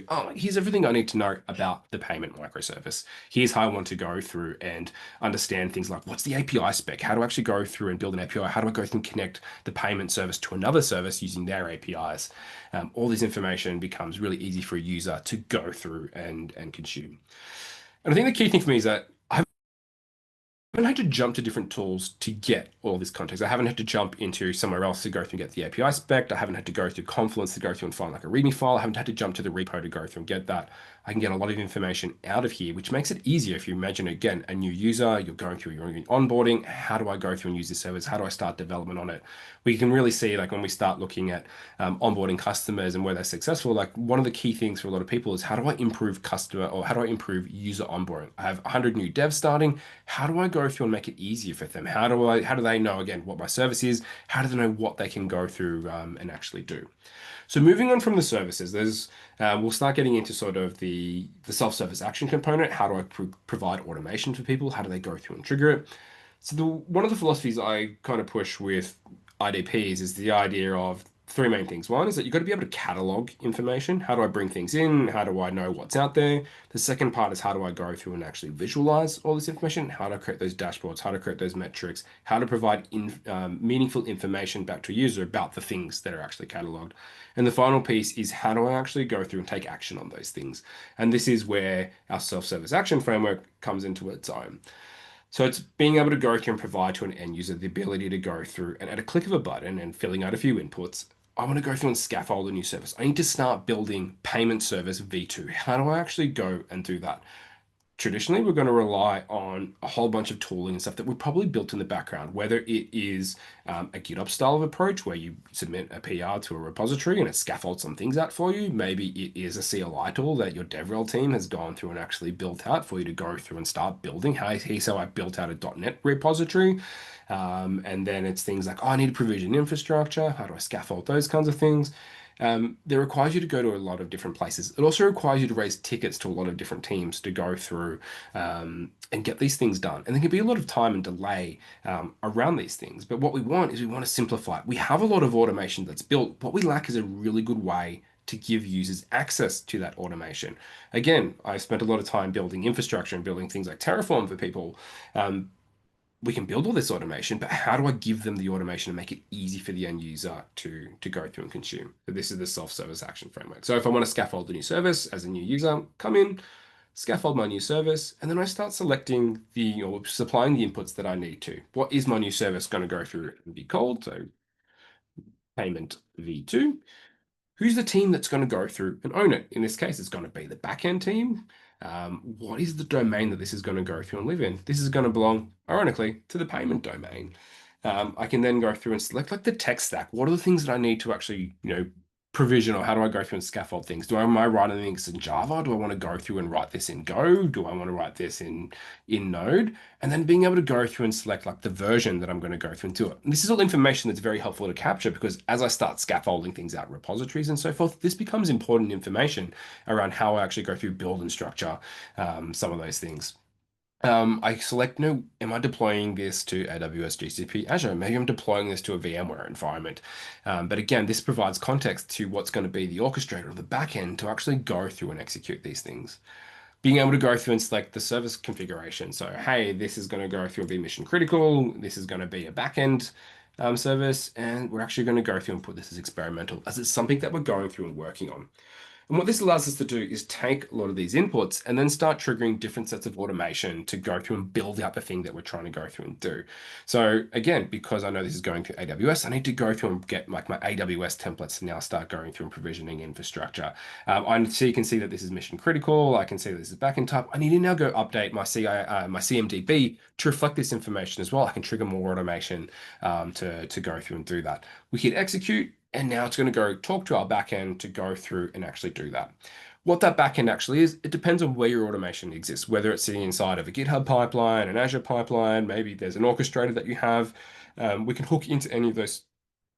oh, here's everything I need to know about the payment microservice. Here's how I want to go through and understand things like what's the API spec? How do I actually go through and build an API? How do I go through and connect the payment service to another service using their APIs? All this information becomes really easy for a user to go through and consume. And I think the key thing for me is that haven't had to jump to different tools to get all this context. I haven't had to jump into somewhere else to go through and get the API spec. I haven't had to go through Confluence to go through and find like a README file. I haven't had to jump to the repo to go through and get that. I can get a lot of information out of here, which makes it easier if you imagine, again, a new user, you're going through your onboarding. How do I go through and use this service? How do I start development on it? We can really see like when we start looking at onboarding customers and where they're successful, like one of the key things for a lot of people is how do I improve customer or how do I improve user onboarding? I have 100 new devs starting. How do I go through and make it easier for them? How do they know again what my service is? How do they know what they can go through and actually do? So moving on from the services, we'll start getting into sort of the self-service action component. How do I provide automation for people? How do they go through and trigger it? So one of the philosophies I kind of push with IDPs is the idea of three main things. One is that you've got to be able to catalog information. How do I bring things in? How do I know what's out there? The second part is how do I go through and actually visualize all this information? How to create those dashboards? How to create those metrics? How to provide meaningful information back to a user about the things that are actually cataloged? And the final piece is how do I actually go through and take action on those things? And this is where our self-service action framework comes into its own. So it's being able to go through and provide to an end user the ability to go through and at a click of a button and filling out a few inputs, I want to go through and scaffold a new service. I need to start building payment service V2. How do I actually go and do that? Traditionally, we're going to rely on a whole bunch of tooling and stuff that we probably built in the background, whether it is a GitOps style of approach where you submit a PR to a repository and it scaffolds some things out for you. Maybe it is a CLI tool that your DevRel team has gone through and actually built out for you to go through and start building. So I built out a .NET repository. And then it's things like, oh, I need to provision infrastructure. How do I scaffold those kinds of things? That requires you to go to a lot of different places. It also requires you to raise tickets to a lot of different teams to go through and get these things done. And there can be a lot of time and delay around these things. But what we want is we want to simplify it. We have a lot of automation that's built. What we lack is a really good way to give users access to that automation. Again, I spent a lot of time building infrastructure and building things like Terraform for people. We can build all this automation, but how do I give them the automation and make it easy for the end user to go through and consume? So this is the self-service action framework. So if I want to scaffold a new service as a new user, come in, scaffold my new service, and then I start selecting or supplying the inputs that I need to. What is my new service going to go through and be called? So payment V2. Who's the team that's going to go through and own it? In this case, it's going to be the backend team. What is the domain that this is going to go through and live in? This is going to belong, ironically, to the payment domain. I can then go through and select like the tech stack. What are the things that I need to actually, provision, or how do I go through and scaffold things? Am I writing things in Java? Do I want to go through and write this in Go? Do I want to write this in Node? And then being able to go through and select like the version that I'm going to go through and do it. And this is all information that's very helpful to capture because as I start scaffolding things out in repositories and so forth, this becomes important information around how I actually go through build and structure some of those things. I select, no, am I deploying this to AWS, GCP, Azure? Maybe I'm deploying this to a VMware environment. But again, this provides context to what's going to be the orchestrator or the backend to actually go through and execute these things. Being able to go through and select the service configuration. So, hey, this is going to go through and be mission critical. This is going to be a backend service. And we're actually going to go through and put this as experimental as it's something that we're going through and working on. And what this allows us to do is take a lot of these inputs and then start triggering different sets of automation to go through and build out the thing that we're trying to go through and do. So again, because I know this is going to AWS, I need to go through and get like my AWS templates to now start going through and provisioning infrastructure. You can see that this is mission critical. I can see that this is backend type. I need to now go update my CMDB to reflect this information as well. I can trigger more automation to go through and do that. We hit execute. And now it's going to go talk to our backend to go through and actually do that. What that backend actually is, it depends on where your automation exists, whether it's sitting inside of a GitHub pipeline, an Azure pipeline, maybe there's an orchestrator that you have. We can hook into any of those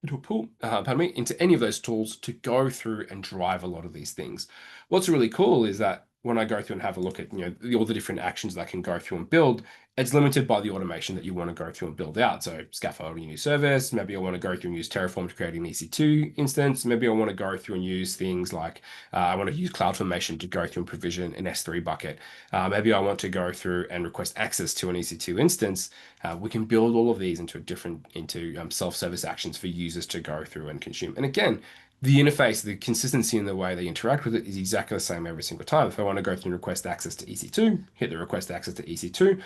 into any of those tools to go through and drive a lot of these things. What's really cool is that when I go through and have a look at all the different actions that I can go through and build, it's limited by the automation that you want to go through and build out. So scaffolding a new service, maybe I want to go through and use Terraform to create an EC2 instance. Maybe I want to go through and use things like I want to use CloudFormation to go through and provision an S3 bucket. Maybe I want to go through and request access to an EC2 instance. We can build all of these into self-service actions for users to go through and consume. And again, the interface, the consistency in the way they interact with it is exactly the same every single time. If I want to go through and request access to EC2, hit the request access to EC2,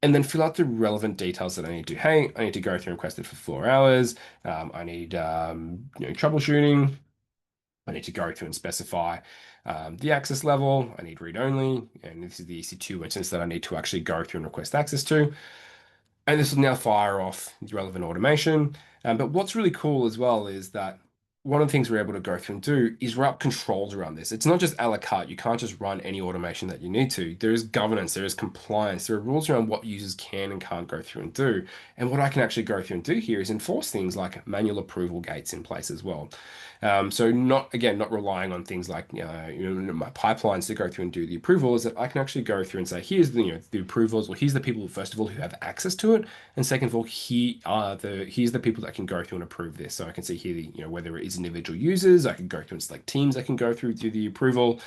and then fill out the relevant details that I need to. Hey, I need to go through and request it for 4 hours. I need troubleshooting. I need to go through and specify the access level. I need read-only, and this is the EC2 instance that I need to actually go through and request access to. And this will now fire off the relevant automation. But what's really cool as well is that one of the things we're able to go through and do is wrap controls around this. It's not just a la carte. You can't just run any automation that you need to. There is governance, there is compliance, there are rules around what users can and can't go through and do. And what I can actually go through and do here is enforce things like manual approval gates in place as well. So not relying on things like my pipelines to go through and do the approvals, that I can actually go through and say, here's the approvals, or here's the people, first of all, who have access to it. And second of all, here's the people that can go through and approve this. So I can see here, whether it these individual users. I can go through and select teams I can go through to the approval.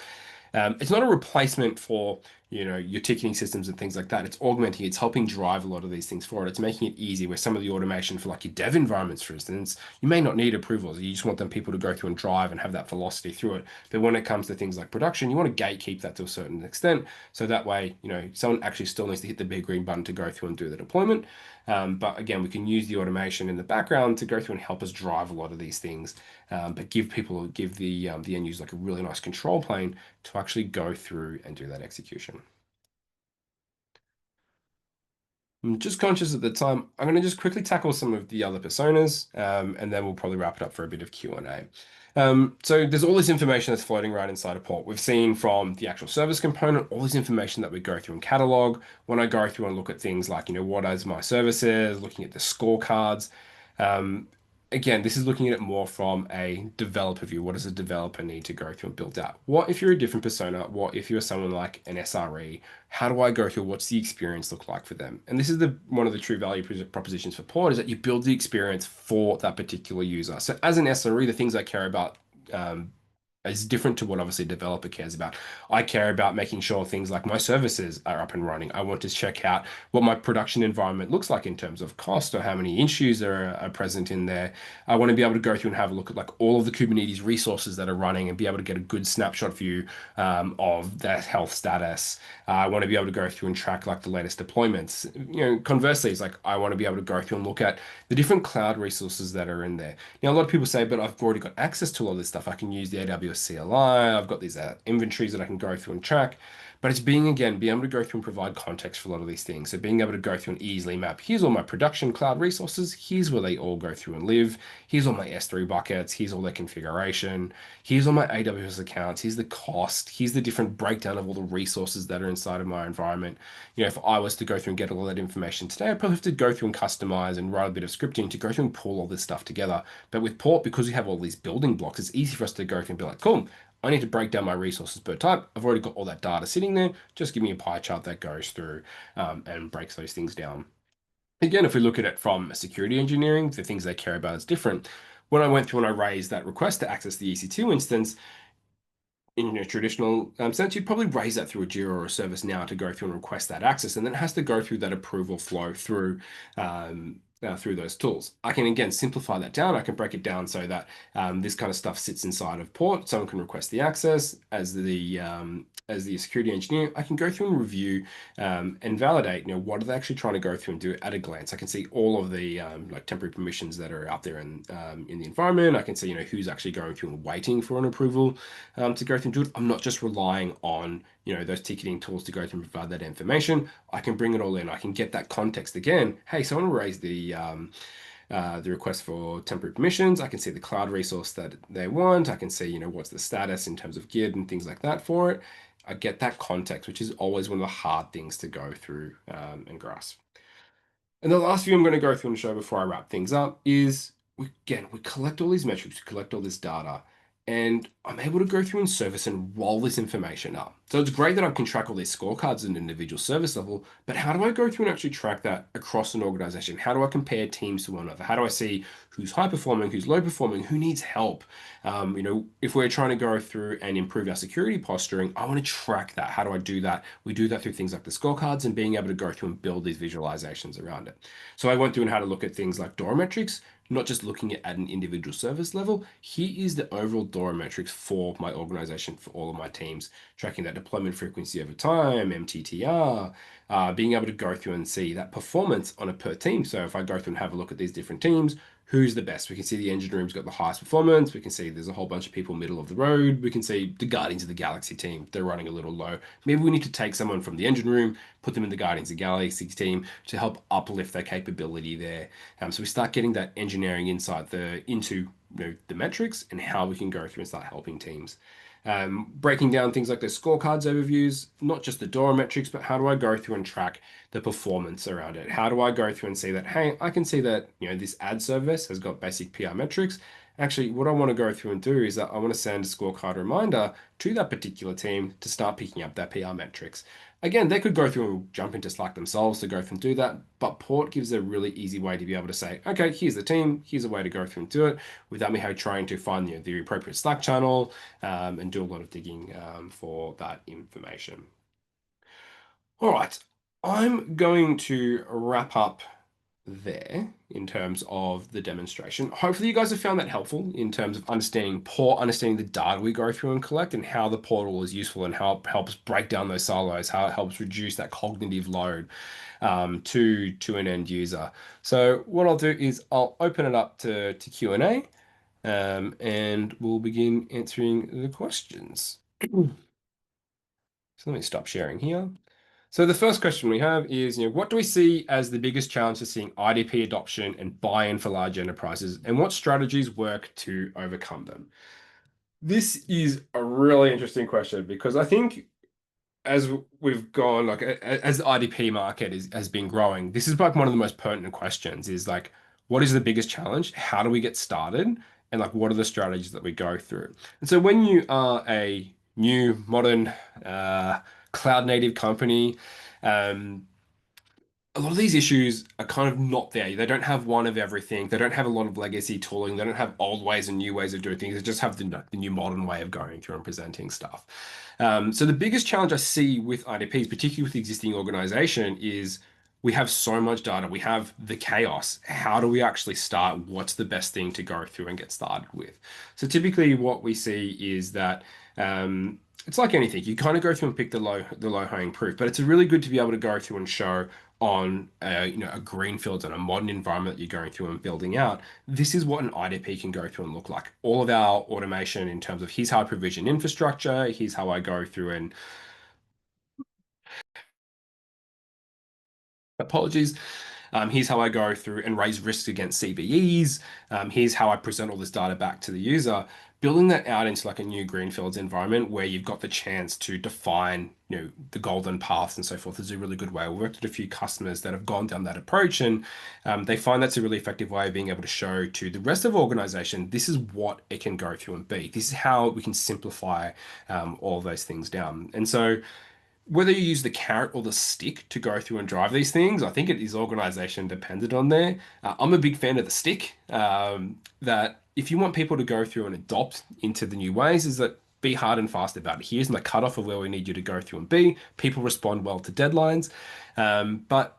It's not a replacement for, your ticketing systems and things like that. It's augmenting, it's helping drive a lot of these things forward. It's making it easy where some of the automation for like your dev environments, for instance, you may not need approvals. You just want them people to go through and drive and have that velocity through it. But when it comes to things like production, you want to gatekeep that to a certain extent. So that way, someone actually still needs to hit the big green button to go through and do the deployment. But again, we can use the automation in the background to go through and help us drive a lot of these things, but give the end user like a really nice control plane to actually go through and do that execution. I'm just conscious at the time. I'm going to just quickly tackle some of the other personas, and then we'll probably wrap it up for a bit of Q&A. So there's all this information that's floating around inside a port. We've seen from the actual service component, all this information that we go through in catalog. When I go through and look at things like, what is my services, looking at the scorecards. Um, Again, this is looking at it more from a developer view. What does a developer need to go through and build out? What if you're a different persona? What if you're someone like an SRE? How do I go through? What's the experience look like for them? And this is one of the true value propositions for Port is that you build the experience for that particular user. So as an SRE, the things I care about is different to what obviously a developer cares about. I care about making sure things like my services are up and running. I want to check out what my production environment looks like in terms of cost or how many issues are present in there. I want to be able to go through and have a look at like all of the Kubernetes resources that are running and be able to get a good snapshot view of their health status. I want to be able to go through and track like the latest deployments. Conversely, it's like I want to be able to go through and look at the different cloud resources that are in there. Now, a lot of people say, but I've already got access to all this stuff. I can use the AWS CLI. I've got these inventories that I can go through and track. But it's being able to go through and provide context for a lot of these things. So being able to go through and easily map, here's all my production cloud resources. Here's where they all go through and live. Here's all my S3 buckets. Here's all their configuration. Here's all my AWS accounts. Here's the cost. Here's the different breakdown of all the resources that are inside of my environment. If I was to go through and get all that information today, I'd probably have to go through and customize and write a bit of scripting to go through and pull all this stuff together. But with Port, because we have all these building blocks, it's easy for us to go through and be like, cool, I need to break down my resources per type. I've already got all that data sitting there. Just give me a pie chart that goes through and breaks those things down. Again, if we look at it from security engineering, the things they care about is different. When I went through and I raised that request to access the EC2 instance, in a traditional sense, you'd probably raise that through a Jira or a ServiceNow to go through and request that access, and then it has to go through that approval flow through those tools. I can again simplify that down. I can break it down so that this kind of stuff sits inside of Port. Someone can request the access as the security engineer. I can go through and review and validate. What are they actually trying to go through and do at a glance? I can see all of the like temporary permissions that are out there in the environment. I can see who's actually going through and waiting for an approval to go through and do it. I'm not just relying on those ticketing tools to go through and provide that information. I can bring it all in. I can get that context again. Hey, someone raised the request for temporary permissions. I can see the cloud resource that they want. I can see, what's the status in terms of Git and things like that for it. I get that context, which is always one of the hard things to go through and grasp. And the last view I'm going to go through and show before I wrap things up is, we collect all these metrics, we collect all this data, and I'm able to go through and service and roll this information up. So it's great that I can track all these scorecards at an individual service level, but how do I go through and actually track that across an organization? How do I compare teams to one another? How do I see who's high performing, who's low performing, who needs help? If we're trying to go through and improve our security posturing, I want to track that. How do I do that? We do that through things like the scorecards and being able to go through and build these visualizations around it. So I went through and had a look at things like DORA metrics, not just looking at an individual service level. Here is the overall DORA metrics for my organization, for all of my teams, tracking that deployment frequency over time, MTTR, being able to go through and see that performance on a per team. So if I go through and have a look at these different teams, who's the best? We can see the engine room's got the highest performance. We can see there's a whole bunch of people middle of the road. We can see the Guardians of the Galaxy team, they're running a little low. Maybe we need to take someone from the engine room, put them in the Guardians of the Galaxy team to help uplift their capability there. So we start getting that engineering insight into the metrics and how we can go through and start helping teams. Breaking down things like the scorecards overviews, not just the DORA metrics, but how do I go through and track the performance around it? How do I go through and see that, hey, I can see that this ad service has got basic PR metrics. Actually, what I want to go through and do is that I want to send a scorecard reminder to that particular team to start picking up that PR metrics. Again, they could go through and jump into Slack themselves to go through and do that, but Port gives a really easy way to be able to say, okay, here's the team, here's a way to go through and do it without me having trying to find the appropriate Slack channel and do a lot of digging for that information. All right, I'm going to wrap up there in terms of the demonstration. Hopefully you guys have found that helpful in terms of understanding Port, understanding the data we go through and collect and how the portal is useful and how it helps break down those silos, how it helps reduce that cognitive load to an end user. So what I'll do is I'll open it up to Q&A and we'll begin answering the questions. So let me stop sharing here. So the first question we have is, what do we see as the biggest challenge to seeing IDP adoption and buy-in for large enterprises, and what strategies work to overcome them? This is a really interesting question because I think as we've gone, like as the IDP market has been growing, this is like one of the most pertinent questions is like, what is the biggest challenge? How do we get started? And like, what are the strategies that we go through? And so when you are a new, modern, cloud native company, um, a lot of these issues are kind of not there. They don't have one of everything. They don't have a lot of legacy tooling. They don't have old ways and new ways of doing things. They just have the new modern way of going through and presenting stuff. So the biggest challenge I see with IDPs, particularly with the existing organization, is we have so much data. We have the chaos. How do we actually start? What's the best thing to go through and get started with? So typically what we see is that it's like anything. You kind of go through and pick the low hanging fruit, but it's really good to be able to go through and show on a greenfield and a modern environment that you're going through and building out, this is what an IDP can go through and look like. All of our automation in terms of here's how I provision infrastructure, here's how I go through and apologies. Here's how I go through and raise risks against CVEs. Here's how I present all this data back to the user. Building that out into like a new greenfields environment where you've got the chance to define, the golden paths and so forth is a really good way. We've worked with a few customers that have gone down that approach, and they find that's a really effective way of being able to show to the rest of the organization, this is what it can go through and be. This is how we can simplify all of those things down. And so whether you use the carrot or the stick to go through and drive these things, I think it is organization dependent on there. I'm a big fan of the stick. That if you want people to go through and adopt into the new ways, is that be hard and fast about it. Here's the cutoff of where we need you to go through and be. People respond well to deadlines, but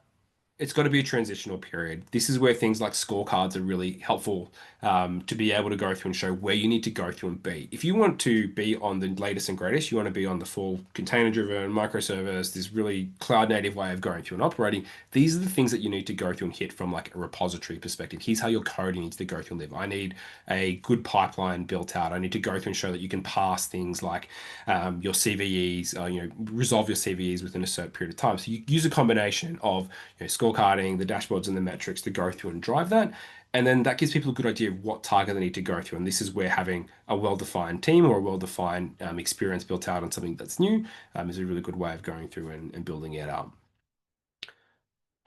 it's got to be a transitional period. This is where things like scorecards are really helpful to be able to go through and show where you need to go through and be. If you want to be on the latest and greatest, you want to be on the full container-driven microservice, this really cloud-native way of going through and operating. These are the things that you need to go through and hit from like a repository perspective. Here's how your coding needs to go through and live. I need a good pipeline built out. I need to go through and show that you can pass things like your CVEs, resolve your CVEs within a certain period of time. So you use a combination of scorecarding, the dashboards and the metrics to go through and drive that. And then that gives people a good idea of what target they need to go through. And this is where having a well-defined team or a well-defined experience built out on something that's new is a really good way of going through and building it out.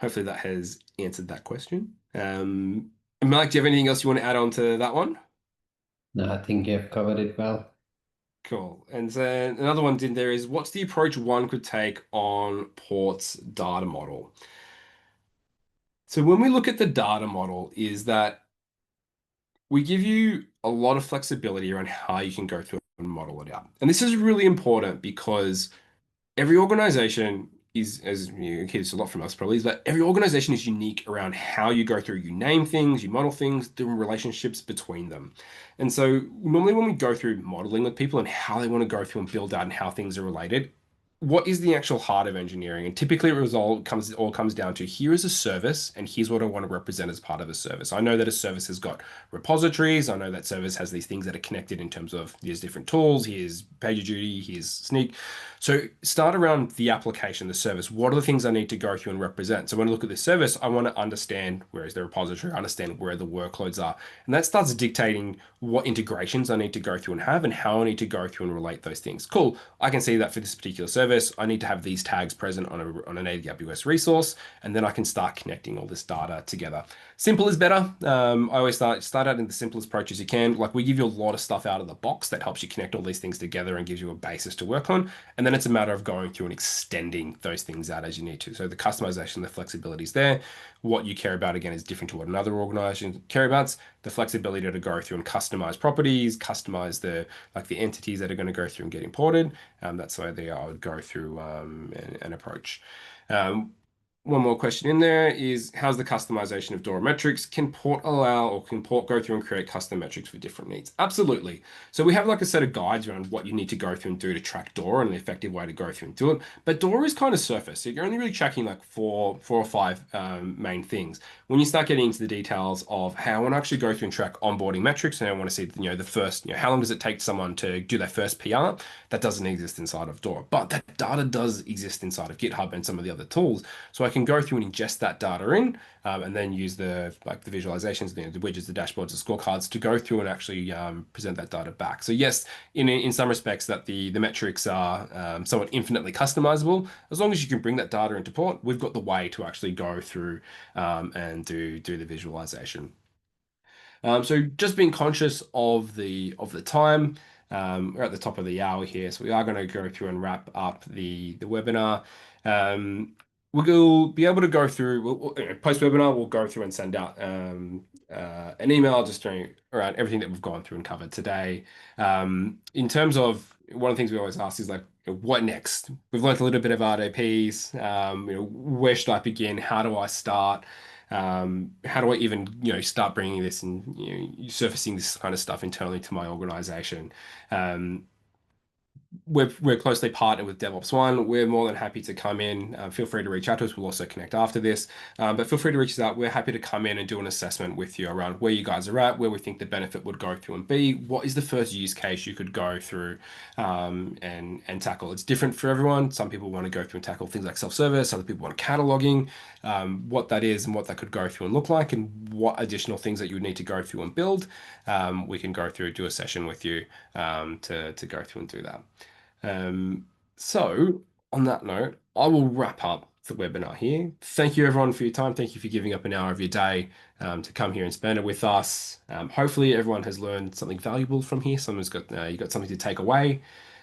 Hopefully that has answered that question. Mike, do you have anything else you want to add on to that one? No, I think you've covered it well. Cool. And then another one in there is, what's the approach one could take on Port's data model? So when we look at the data model, is that we give you a lot of flexibility around how you can go through and model it out. And this is really important because every organization is, as you hear this a lot from us probably, is that every organization is unique around how you go through, you name things, you model things, the relationships between them. And so normally when we go through modeling with people and how they want to go through and build out and how things are related, what is the actual heart of engineering? And typically it all comes down to, here is a service and here's what I want to represent as part of a service. I know that a service has got repositories. I know that service has these things that are connected in terms of here's different tools, here's PagerDuty, here's Sneak. So start around the application, the service. What are the things I need to go through and represent? So when I look at this service, I want to understand where is the repository, understand where the workloads are. And that starts dictating what integrations I need to go through and have and how I need to go through and relate those things. Cool. I can see that for this particular service. service, I need to have these tags present on an AWS resource, and then I can start connecting all this data together. Simple is better. I always start out in the simplest approach as you can. Like we give you a lot of stuff out of the box that helps you connect all these things together and gives you a basis to work on. And then it's a matter of going through and extending those things out as you need to. So the customization, the flexibility is there. What you care about again is different to what another organization care about. The flexibility to go through and customize properties, customize the entities that are going to go through and get imported. That's why I would go through an approach. Um, One more question in there is how's the customization of DORA metrics? Can Port allow or can Port go through and create custom metrics for different needs? Absolutely. So we have like a set of guides around what you need to go through and do to track DORA and the effective way to go through and do it. But DORA is kind of surface. So you're only really tracking like four or five main things. When you start getting into the details of how I want to actually go through and track onboarding metrics, and I want to see, the first, how long does it take someone to do their first PR? That doesn't exist inside of DORA, but that data does exist inside of GitHub and some of the other tools. So I can go through and ingest that data in, and then use the visualizations, the widgets, the dashboards, the scorecards to go through and actually present that data back. So yes, in some respects, that the metrics are somewhat infinitely customizable. As long as you can bring that data into Port, we've got the way to actually go through and do the visualization. So just being conscious of the time. We're at the top of the hour here, so we are going to go through and wrap up the webinar. We'll be able to go through, post webinar, we'll go through and send out an email just around everything that we've gone through and covered today. In terms of one of the things we always ask is like, what next? We've learned a little bit about APs. Where should I begin? How do I start? How do I even start bringing this and surfacing this kind of stuff internally to my organization? We're closely partnered with DevOps One. We're more than happy to come in. Feel free to reach out to us. We'll also connect after this. But feel free to reach us out. We're happy to come in and do an assessment with you around where you guys are at, where we think the benefit would go through and be. What is the first use case you could go through and tackle? It's different for everyone. Some people want to go through and tackle things like self-service. Other people want cataloging, what that is and what that could go through and look like, and what additional things that you would need to go through and build. We can go through, do a session with you to go through and do that. So on that note, I will wrap up the webinar here. Thank you everyone for your time. Thank you for giving up an hour of your day to come here and spend it with us. Hopefully everyone has learned something valuable from here. Someone's got you got something to take away.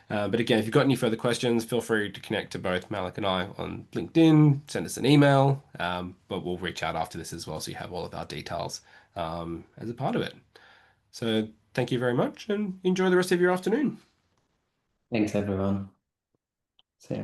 But again, if you've got any further questions, feel free to connect to both Malik and I on LinkedIn, send us an email, but we'll reach out after this as well so you have all of our details as a part of it. So thank you very much and enjoy the rest of your afternoon. Thanks, everyone. See ya.